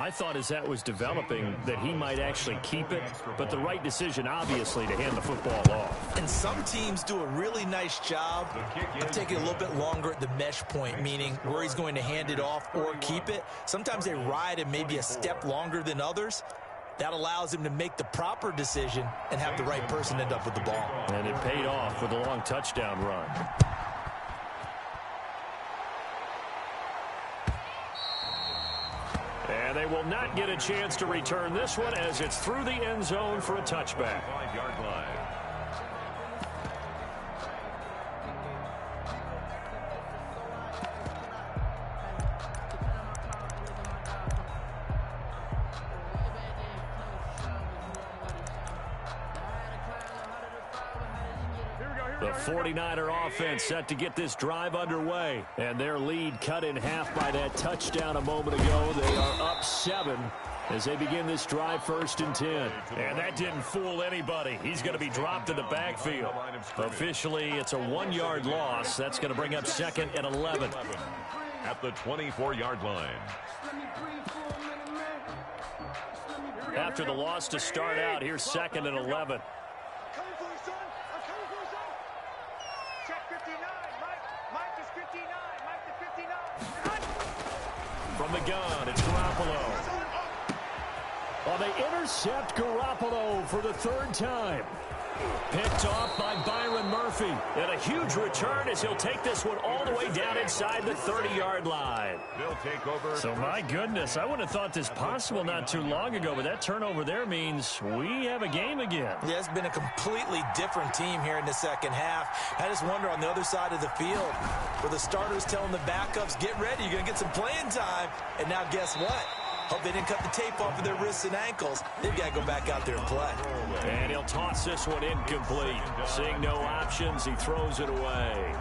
[SPEAKER 1] I thought as that was developing that he might actually keep it, but the right decision, obviously, to hand the football off.
[SPEAKER 3] And some teams do a really nice job of taking a little bit longer at the mesh point, meaning where he's going to hand it off or keep it. Sometimes they ride it maybe a step longer than others. That allows him to make the proper decision and have the right person end up with the ball.
[SPEAKER 1] And it paid off with a long touchdown run. And they will not get a chance to return this one as it's through the end zone for a touchback.
[SPEAKER 2] 5-yard line.
[SPEAKER 1] The 49er offense set to get this drive underway. And their lead cut in half by that touchdown a moment ago. They are up 7 as they begin this drive 1st and 10. And that didn't fool anybody. He's going to be dropped in the backfield. Officially, it's a 1-yard loss. That's going to bring up 2nd and 11.
[SPEAKER 2] At the 24-yard line.
[SPEAKER 1] After the loss to start out, here's 2nd and 11. From the gun, it's Garoppolo. Well, they intercept Garoppolo for the 3rd time. Picked off by Byron Murphy. And a huge return as he'll take this one all the way down inside the 30-yard line.
[SPEAKER 2] They'll take over.
[SPEAKER 1] So, my goodness, I would have thought this possible not too long ago, but that turnover there means we have a game again.
[SPEAKER 3] Yeah, it's been a completely different team here in the second half. I just wonder on the other side of the field, where the starters telling the backups, get ready, you're going to get some playing time. And now guess what? Hope they didn't cut the tape off of their wrists and ankles. They've got to go back out there and play.
[SPEAKER 1] And he'll toss this one incomplete. Seeing no options, he throws it away.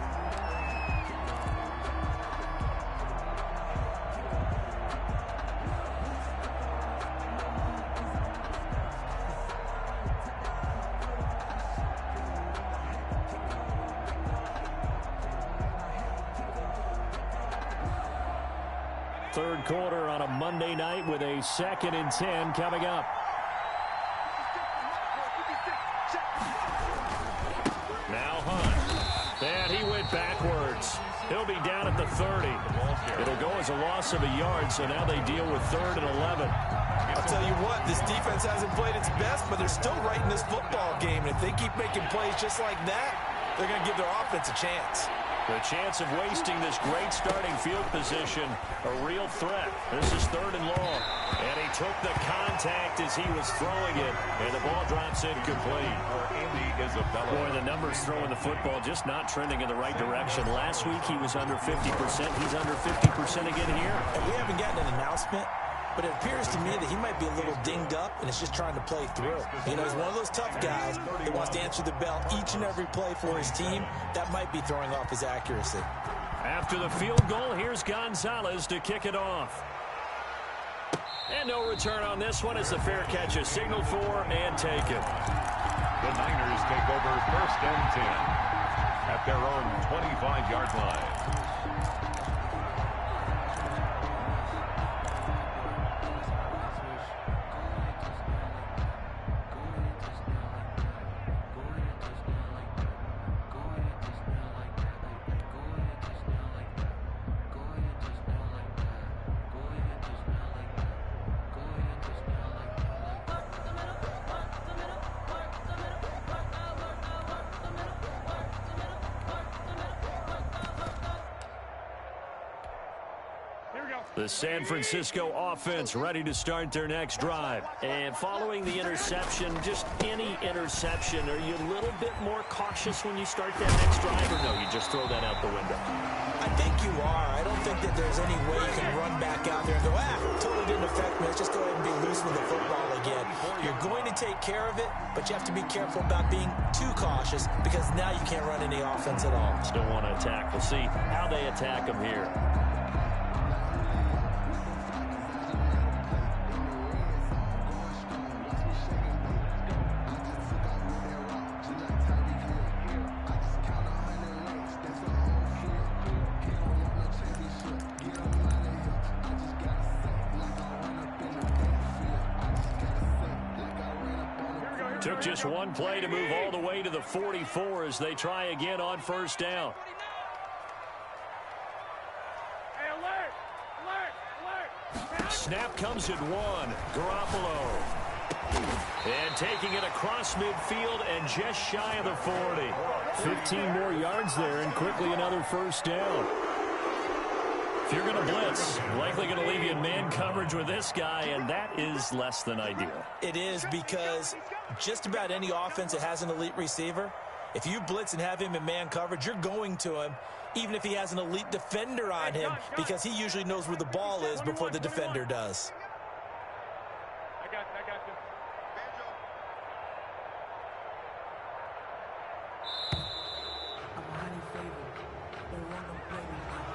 [SPEAKER 1] Third quarter on a Monday night with a 2nd and 10 coming up. Now Hunt. And he went backwards. He'll be down at the 30. It'll go as a loss of a yard, so now they deal with 3rd and 11.
[SPEAKER 3] I'll tell you what, this defense hasn't played its best, but they're still right in this football game. And if they keep making plays just like that, they're going to give their offense a chance.
[SPEAKER 1] The chance of wasting this great starting field position, a real threat. This is 3rd and long. And he took the contact as he was throwing it, and the ball drops incomplete. Boy, the numbers throwing the football just not trending in the right direction. Last week he was under 50%. He's under 50% again here.
[SPEAKER 3] And we haven't gotten an announcement, but it appears to me that he might be a little dinged up and is just trying to play through. You know, he's one of those tough guys that wants to answer the bell each and every play for his team. That might be throwing off his accuracy.
[SPEAKER 1] After the field goal, here's Gonzalez to kick it off. And no return on this one as the fair catch is signaled for and taken.
[SPEAKER 2] The Niners take over 1st and 10 at their own 25-yard line.
[SPEAKER 1] The San Francisco offense ready to start their next drive. And following the interception, just any interception, are you a little bit more cautious when you start that next drive, or no, you just throw that out the window?
[SPEAKER 3] I think you are. I don't think that there's any way you can run back out there and go, totally didn't affect me. Let's just go ahead and be loose with the football again. You're going to take care of it, but you have to be careful about being too cautious because now you can't run any offense at all.
[SPEAKER 1] Still want to attack. We'll see how they attack them here. Took just one play to move all the way to the 44 as they try again on first down. Snap comes at one. Garoppolo. And taking it across midfield and just shy of the 40. 15 more yards there and quickly another first down. If you're going to blitz, likely going to leave you in man coverage with this guy, and that is less than ideal.
[SPEAKER 3] It is, because just about any offense that has an elite receiver, if you blitz and have him in man coverage, you're going to him, even if he has an elite defender on him, because he usually knows where the ball is before the defender does.
[SPEAKER 4] I got you.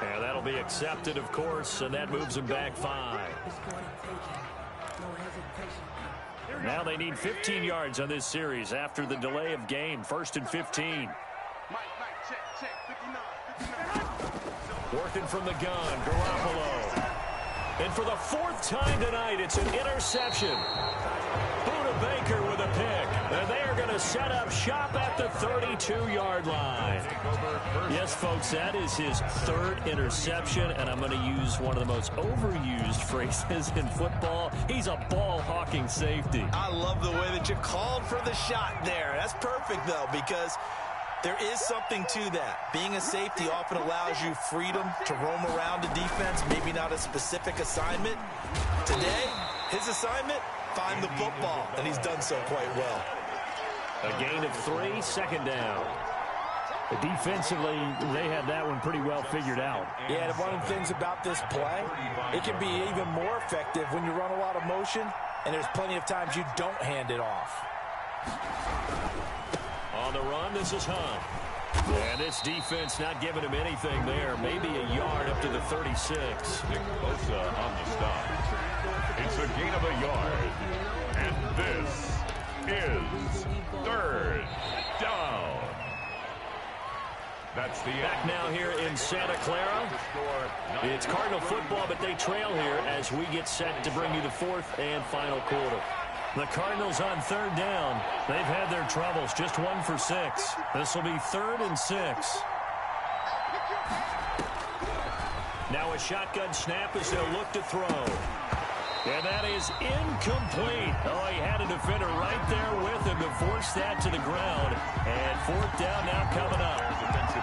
[SPEAKER 1] And that'll be accepted, of course, and that moves them back 5. Now they need 15 yards on this series after the delay of game. 1st and 15.
[SPEAKER 4] Check, 59.
[SPEAKER 1] Working from the gun, Garoppolo. And for the 4th time tonight, it's an interception. Buda Baker with a pick. And they are going to set up shop at the 32-yard line. Yes, folks, that is his 3rd interception, and I'm going to use one of the most overused phrases in football. He's a ball-hawking safety.
[SPEAKER 3] I love the way that you called for the shot there. That's perfect, though, because there is something to that. Being a safety often allows you freedom to roam around a defense, maybe not a specific assignment. Today, his assignment, find the football, and he's done so quite well.
[SPEAKER 1] A gain of 3, 2nd down.
[SPEAKER 6] Defensively, they had that one pretty well figured out.
[SPEAKER 7] Yeah, and one of the things about this play, it can be even more effective when you run a lot of motion, and there's plenty of times you don't hand it off.
[SPEAKER 1] On the run, this is Hunt. And this defense not giving him anything there. Maybe a yard up to the 36.
[SPEAKER 2] Nick Bosa on the stop. It's a gain of a yard. And this is 3rd down. That's the
[SPEAKER 1] Back now here in Santa Clara. It's Cardinal football, but they trail here as we get set to bring you the 4th and final quarter. The Cardinals on 3rd down. They've had their troubles, just 1 for 6. This will be 3rd and 6. Now a shotgun snap as they'll look to throw. And that is incomplete. Oh, he had a defender right there with him to force that to the ground. And 4th down now coming up.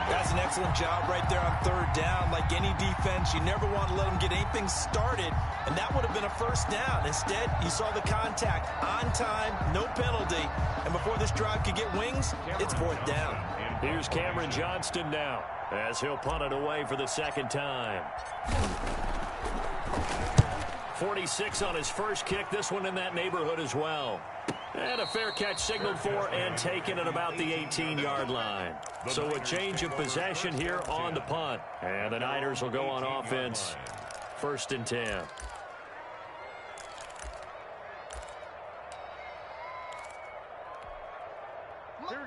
[SPEAKER 3] That's an excellent job right there on 3rd down. Like any defense, you never want to let them get anything started, and that would have been a 1st down. Instead, you saw the contact on time, no penalty, and before this drive could get wings, it's 4th down.
[SPEAKER 1] Here's Cameron Johnston now as he'll punt it away for the 2nd time. 46 on his first kick. This one in that neighborhood as well. And a fair catch signaled for and taken at about the 18-yard line. So a change of possession here on the punt. And the Niners will go on offense. 1st and 10.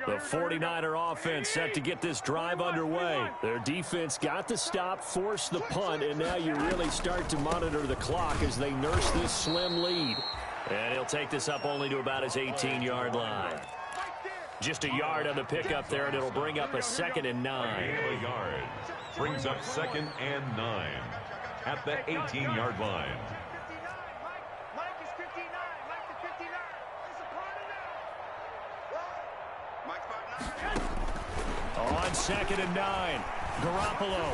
[SPEAKER 1] The 49er offense set to get this drive underway. Their defense got the stop, forced the punt, and now you really start to monitor the clock as they nurse this slim lead. And he'll take this up only to about his 18-yard line. Just a yard on the pickup there, and it'll bring up a 2nd and 9.
[SPEAKER 2] A yard. Brings up 2nd and 9 at the 18-yard line.
[SPEAKER 4] Mike is 59. Mike is 59. It's a party now. Mike's 5'9".
[SPEAKER 1] On 2nd and 9, Garoppolo.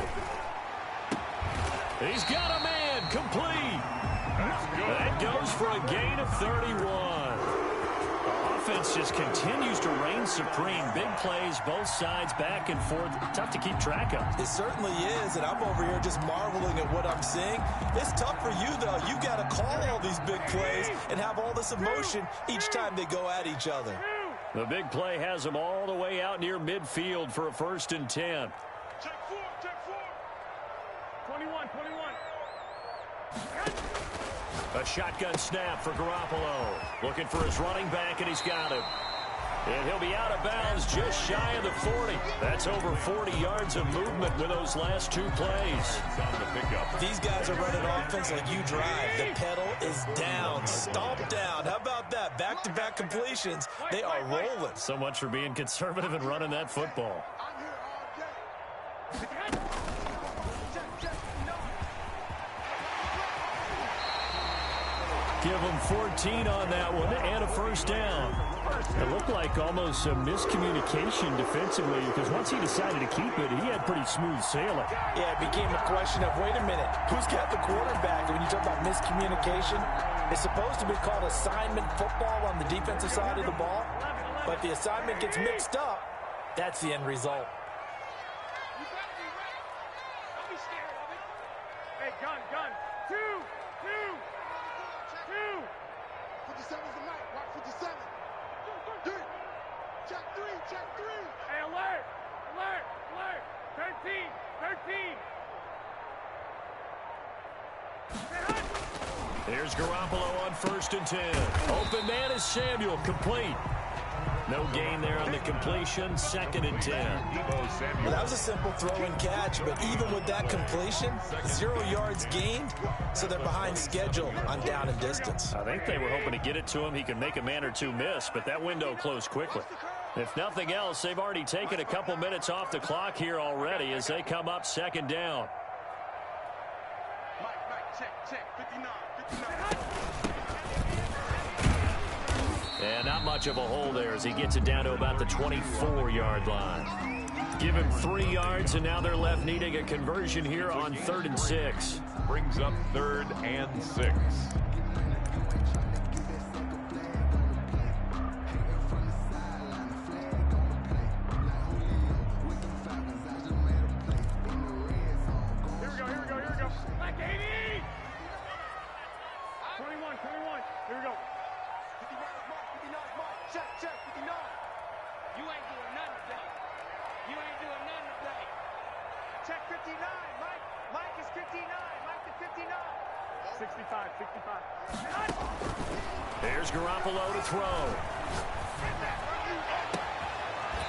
[SPEAKER 1] He's got a man, complete. That goes for a gain of 31. The offense just continues to reign supreme. Big plays, both sides, back and forth. Tough to keep track of.
[SPEAKER 3] It certainly is, and I'm over here just marveling at what I'm seeing. It's tough for you, though. You got to call all these big plays and have all this emotion each time they go at each other.
[SPEAKER 1] The big play has them all the way out near midfield for a 1st and 10.
[SPEAKER 4] Check 4. 21.
[SPEAKER 1] A shotgun snap for Garoppolo. Looking for his running back, and he's got him. And he'll be out of bounds just shy of the 40. That's over 40 yards of movement with those last two plays.
[SPEAKER 2] On the pickup.
[SPEAKER 3] These guys are running offense like you drive. The pedal is down, stomped down. How about that? Back-to-back completions. They are rolling.
[SPEAKER 1] So much for being conservative and running that football. Give them 14 on that one and a first down. It looked like almost a miscommunication defensively because once he decided to keep it, he had pretty smooth sailing.
[SPEAKER 7] Yeah, it became a question of, wait a minute, who's got the quarterback? And when you talk about miscommunication, it's supposed to be called assignment football on the defensive side of the ball. But if the assignment gets mixed up, that's the end result.
[SPEAKER 8] Hey, gun. 2.
[SPEAKER 4] 57's the night. Watch 57. Check three.
[SPEAKER 8] Hey, alert. 13.
[SPEAKER 1] Here's Garoppolo on 1st and 10. Open man is Samuel, complete. No gain there on the completion, 2nd and 10.
[SPEAKER 3] Well, that was a simple throw and catch, but even with that completion, 0 yards gained, so they're behind schedule on down and distance.
[SPEAKER 1] I think they were hoping to get it to him. He can make a man or two miss, but that window closed quickly. If nothing else, they've already taken a couple minutes off the clock here already as they come up 2nd down.
[SPEAKER 4] Mike, check. 59.
[SPEAKER 1] And not much of a hole there as he gets it down to about the 24-yard line. Give him 3 yards, and now they're left needing a conversion here on 3rd and 6.
[SPEAKER 2] Brings up 3rd and 6.
[SPEAKER 8] Here we go. Like 80. 21. Here we go.
[SPEAKER 4] 59 mark. Check. 59.
[SPEAKER 8] You ain't doing nothing today.
[SPEAKER 4] Check 59. Mike is 59. Mike is 59.
[SPEAKER 8] 65.
[SPEAKER 1] There's Garoppolo to throw.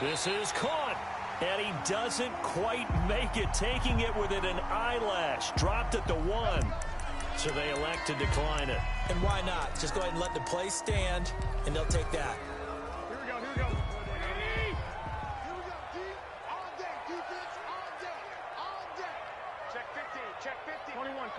[SPEAKER 1] This is caught. And he doesn't quite make it, taking it within an eyelash. Dropped at the 1. So they elect to decline it.
[SPEAKER 3] And why not? Just go ahead and let the play stand, and they'll take that.
[SPEAKER 8] Here we go. 80.
[SPEAKER 4] Here we go, D. All day. Defense, all day. Check 50.
[SPEAKER 8] 21.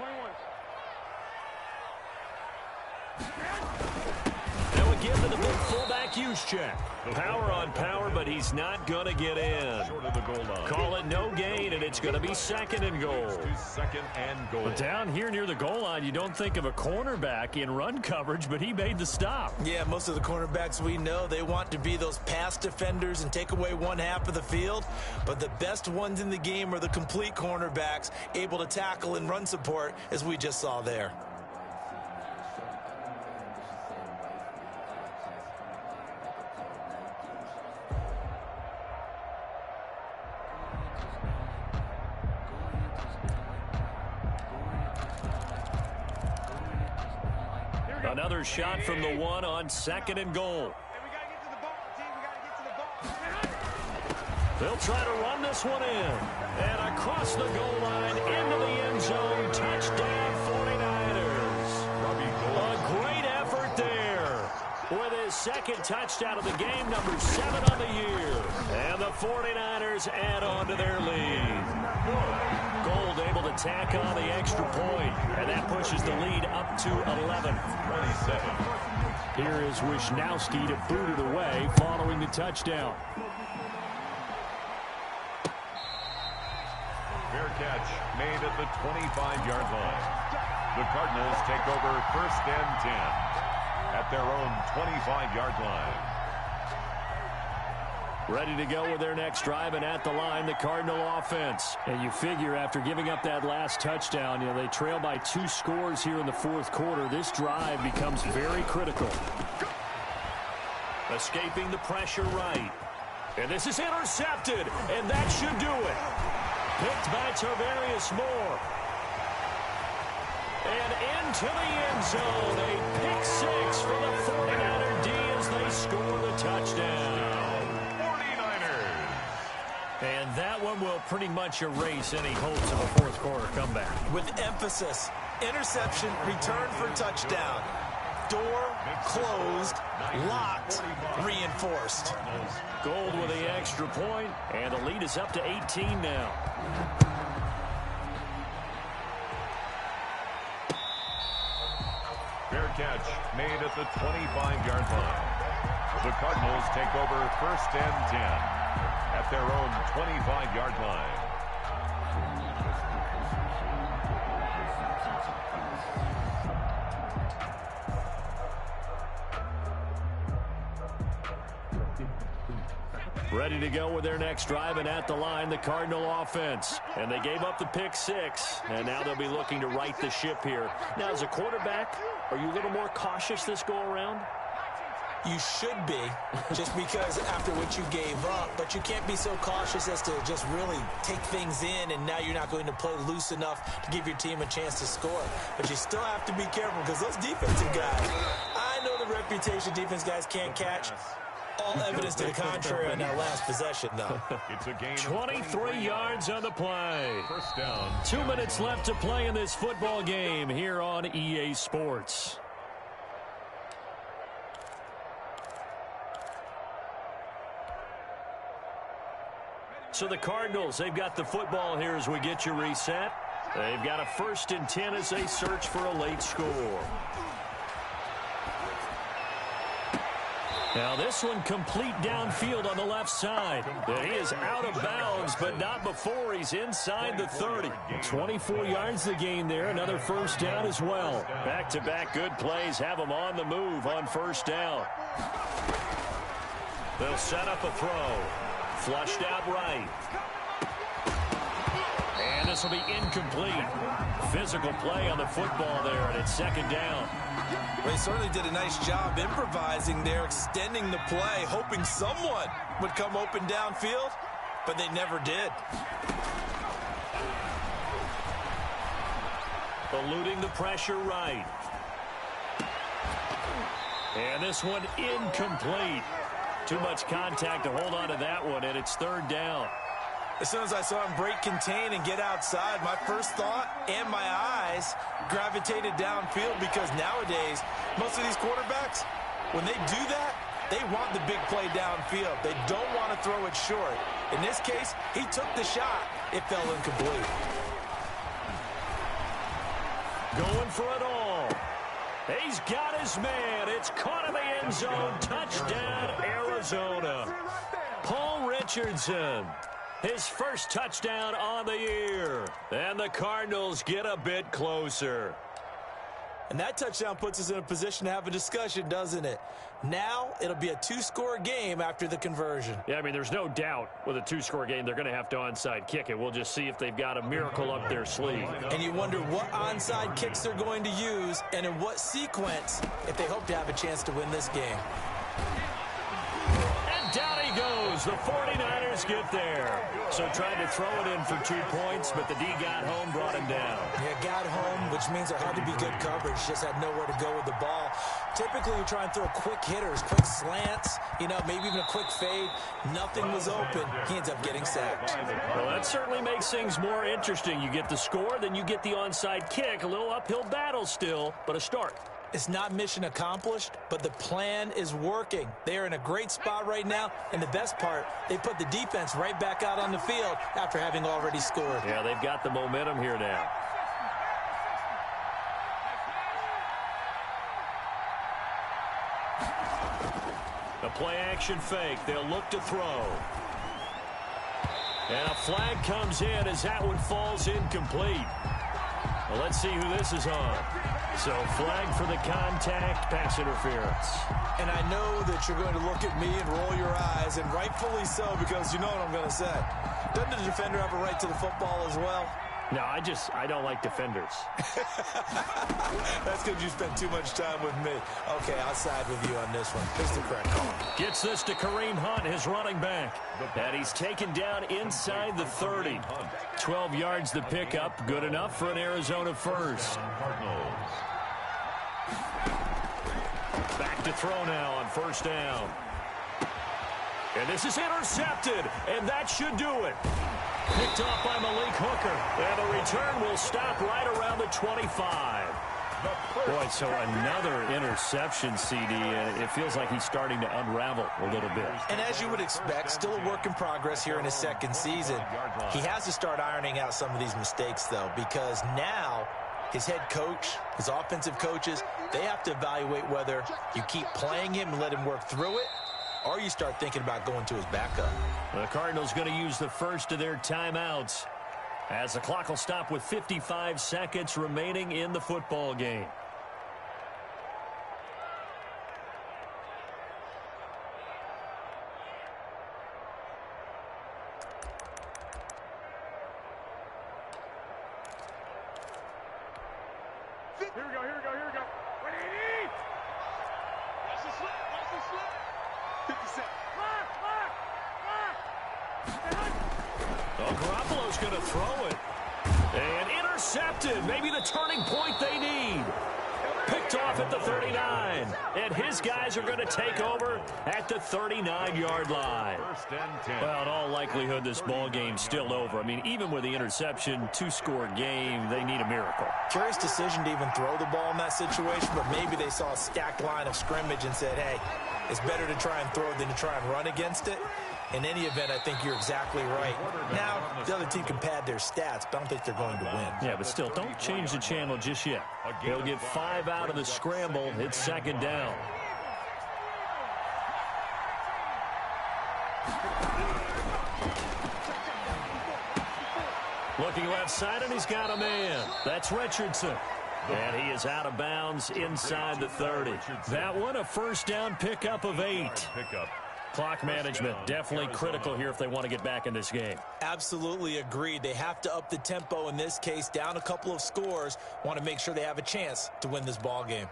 [SPEAKER 1] That would give it a big fullback use check. Power on power, but he's not going to get in.
[SPEAKER 2] Short of the goal line.
[SPEAKER 1] Call it no gain, and it's going to be 2nd and goal.
[SPEAKER 2] 2nd and goal.
[SPEAKER 1] But down here near the goal line, you don't think of a cornerback in run coverage, but he made the stop.
[SPEAKER 3] Yeah, most of the cornerbacks we know, they want to be those pass defenders and take away one half of the field. But the best ones in the game are the complete cornerbacks, able to tackle and run support, as we just saw there.
[SPEAKER 1] Another shot from the 1 on 2nd and goal.
[SPEAKER 4] Hey, we got to get to the ball, team. We got to get to the ball.
[SPEAKER 1] They'll try to run this one in. And across the goal line, into the end zone, touchdown 49ers. A great effort there. With his 2nd touchdown of the game, number 7 on the year. And the 49ers add on to their lead. Gold able to tack on the extra point, and that pushes the lead up to 11.
[SPEAKER 2] 27.
[SPEAKER 1] Here is Wisnowski to boot it away following the touchdown.
[SPEAKER 2] Fair catch made at the 25-yard line. The Cardinals take over 1st and 10 at their own 25-yard line.
[SPEAKER 1] Ready to go with their next drive, and at the line, the Cardinal offense. And you figure after giving up that last touchdown, they trail by 2 scores here in the 4th quarter. This drive becomes very critical. Escaping the pressure right. And this is intercepted, and that should do it. Picked by Tarvarius Moore. And into the end zone, a pick 6 for the 49er D as they score the touchdown. And that one will pretty much erase any hopes of a fourth quarter comeback.
[SPEAKER 3] With emphasis, interception, return for touchdown. Door closed, locked, reinforced.
[SPEAKER 1] Gold with the extra point, and the lead is up to 18 now.
[SPEAKER 2] Fair catch made at the 25-yard line. The Cardinals take over 1st and 10 at their own 25-yard line.
[SPEAKER 1] Ready to go with their next drive, and at the line, the Cardinal offense. And they gave up the pick 6, and now they'll be looking to right the ship here. Now, as a quarterback, are you a little more cautious this go-around?
[SPEAKER 3] You should be, just because after what you gave up, but you can't be so cautious as to just really take things in, and now you're not going to play loose enough to give your team a chance to score. But you still have to be careful, because those defensive guys, I know the reputation defense guys can't catch. All evidence to the contrary on that last possession, though.
[SPEAKER 2] It's a game
[SPEAKER 1] 23 yards on the play.
[SPEAKER 2] 1st down.
[SPEAKER 1] 2 minutes left to play in this football game here on EA Sports. So the Cardinals, they've got the football here as we get you reset. They've got a 1st and 10 as they search for a late score. Now this one complete downfield on the left side. And he is out of bounds, but not before he's inside the 30. 24 yards the gain there. Another 1st down as well. Back-to-back good plays have them on the move on 1st down. They'll set up a throw. Flushed out right. And this will be incomplete. Physical play on the football there, and it's 2nd down.
[SPEAKER 3] They certainly did a nice job improvising there, extending the play, hoping someone would come open downfield, but they never did.
[SPEAKER 1] Eluding the pressure right. And this one incomplete. Too much contact to hold on to that one, and it's 3rd down.
[SPEAKER 3] As soon as I saw him break contain and get outside, my first thought and my eyes gravitated downfield, because nowadays, most of these quarterbacks, when they do that, they want the big play downfield. They don't want to throw it short. In this case, he took the shot. It fell incomplete.
[SPEAKER 1] Going for it all. He's got his man. It's caught in the end zone. Touchdown, Arizona. Paul Richardson. His first touchdown on the year. And the Cardinals get a bit closer.
[SPEAKER 3] And that touchdown puts us in a position to have a discussion, doesn't it? Now it'll be a 2-score game after the conversion.
[SPEAKER 1] Yeah, I mean, there's no doubt with a 2-score game they're going to have to onside kick it. We'll just see if they've got a miracle up their sleeve.
[SPEAKER 3] And you wonder what onside kicks they're going to use and in what sequence if they hope to have a chance to win this game.
[SPEAKER 1] And down he goes. The 49ers get there. So tried to throw it in for 2 points, but the D got home, brought him down.
[SPEAKER 3] Yeah, got home, which means there had to be good coverage. Just had nowhere to go with the ball. Typically, you try and throw quick hitters, quick slants, maybe even a quick fade. Nothing was open. He ends up getting sacked.
[SPEAKER 1] Well, that certainly makes things more interesting. You get the score, then you get the onside kick. A little uphill battle still, but a start.
[SPEAKER 3] It's not mission accomplished, but the plan is working. They are in a great spot right now, and the best part, they put the defense right back out on the field after having already scored.
[SPEAKER 1] Yeah, they've got the momentum here now. A play-action fake. They'll look to throw. And a flag comes in as that one falls incomplete. Well, let's see who this is on. So, flag for the contact, pass interference.
[SPEAKER 3] And I know that you're going to look at me and roll your eyes, and rightfully so, because you know what I'm going to say. Doesn't the defender have a right to the football as well?
[SPEAKER 1] No, I don't like defenders.
[SPEAKER 3] That's because you spent too much time with me. Okay, I'll side with you on this one. This is the correct call.
[SPEAKER 1] Gets this to Kareem Hunt, his running back. And he's taken down inside the 30. 12 yards the pickup. Good enough for an Arizona first. Back to throw now on 1st down. And this is intercepted, and that should do it. Picked off by Malik Hooker, and the return will stop right around the 25. Boy, so another interception, CD, and it feels like he's starting to unravel a little bit.
[SPEAKER 3] And as you would expect, still a work in progress here in his second season. He has to start ironing out some of these mistakes, though, because now his head coach, his offensive coaches, they have to evaluate whether you keep playing him and let him work through it, or you start thinking about going to his backup.
[SPEAKER 1] The Cardinals going to use the first of their timeouts, as the clock will stop with 55 seconds remaining in the football game.
[SPEAKER 8] Here we go, here we go, here we go. What do you need?
[SPEAKER 4] Watch the slip, watch the slip. 50 seconds.
[SPEAKER 1] Oh, Garoppolo's going to throw it. And intercepted. Maybe the turning point they need. Picked off at the 39. And his guys are going to take over at the 39-yard line.
[SPEAKER 2] First and 10.
[SPEAKER 1] Well, in all likelihood, this ball game's still over. I mean, even with the interception, two-score game, they need a miracle.
[SPEAKER 3] Curious decision to even throw the ball in that situation, but maybe they saw a stacked line of scrimmage and said, hey, it's better to try and throw than to try and run against it. In any event, I think you're exactly right. Now, the other team can pad their stats, but I don't think they're going to win.
[SPEAKER 1] Yeah, but still, don't change the channel just yet. They'll get 5 out of the scramble. It's second down. Looking left side, and he's got a man. That's Richardson. And he is out of bounds inside the 30. That one, a first down pickup of 8. Clock management, definitely critical here if they want to get back in this game.
[SPEAKER 3] Absolutely agreed. They have to up the tempo in this case, down a couple of scores. Want to make sure they have a chance to win this ball game.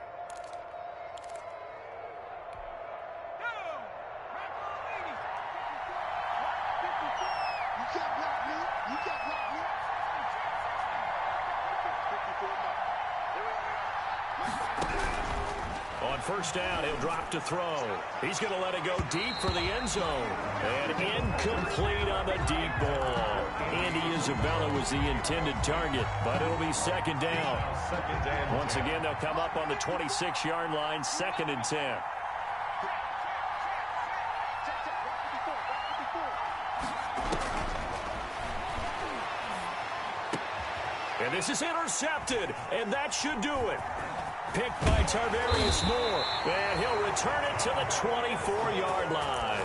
[SPEAKER 4] You can't block me. You can't block me. 54 now.
[SPEAKER 1] On first down, he'll drop to throw. He's going to let it go deep for the end zone. And incomplete on the deep ball. Andy Isabella was the intended target, but it'll be second down. Once again, they'll come up on the 26-yard line, second and 10. And this is intercepted, and that should do it. Picked by Tarvarius Moore, and he'll return it to the 24-yard line.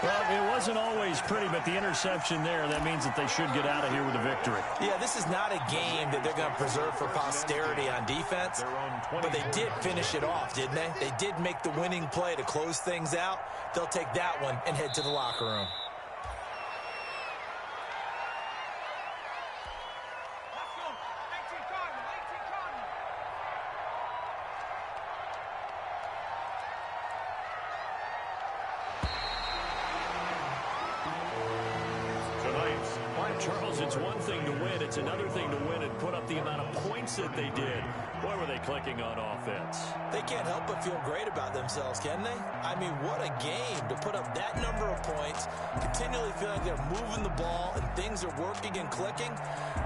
[SPEAKER 1] Well, it wasn't always pretty, but the interception there, that means that they should get out of here with a victory.
[SPEAKER 3] Yeah, this is not a game that they're going to preserve for posterity on defense, but they did finish it off, didn't they? They did make the winning play to close things out. They'll take that one and head to the locker room.
[SPEAKER 1] Charles, it's one thing to win. It's another thing to win and put up the amount of points that they did. Boy, were they clicking on offense.
[SPEAKER 3] They can't help but feel great about themselves, can they? I mean, what a game to put up that number of points, continually feel like they're moving the ball and things are working and clicking.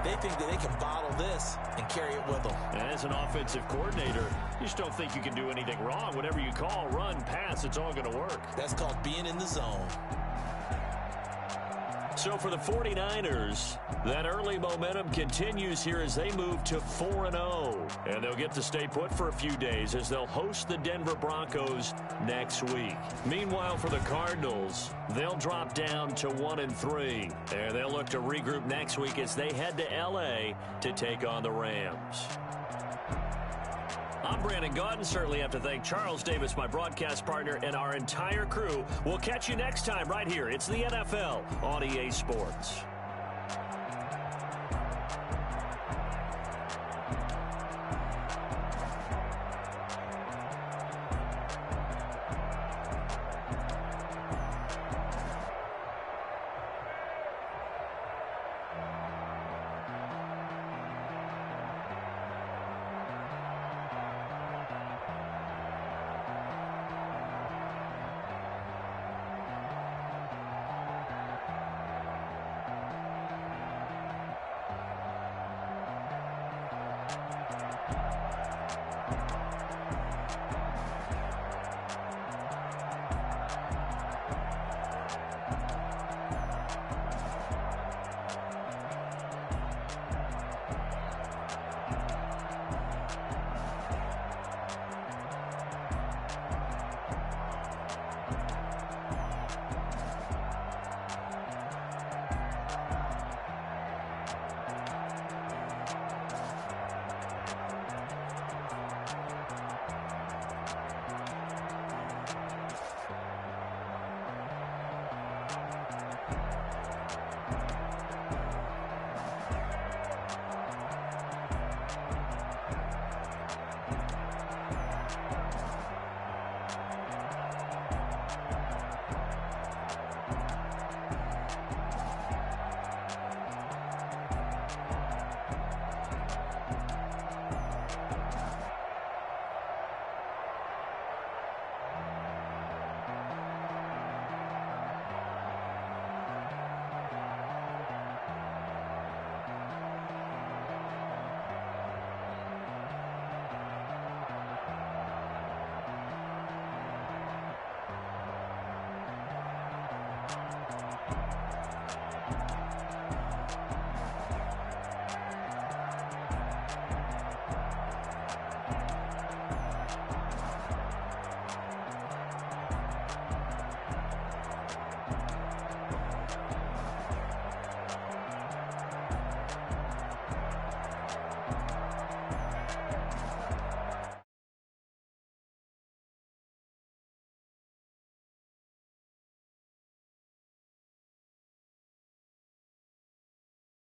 [SPEAKER 3] They think that they can bottle this and carry it with them.
[SPEAKER 1] And as an offensive coordinator, you just don't think you can do anything wrong. Whatever you call, run, pass, it's all going to work.
[SPEAKER 3] That's called being in the zone.
[SPEAKER 1] So for the 49ers, that early momentum continues here as they move to 4-0. And they'll get to stay put for a few days as they'll host the Denver Broncos next week. Meanwhile, for the Cardinals, they'll drop down to 1-3. And they'll look to regroup next week as they head to L.A. to take on the Rams. I'm Brandon Gaudin. Certainly have to thank Charles Davis, my broadcast partner, and our entire crew. We'll catch you next time right here. It's the NFL on EA Sports.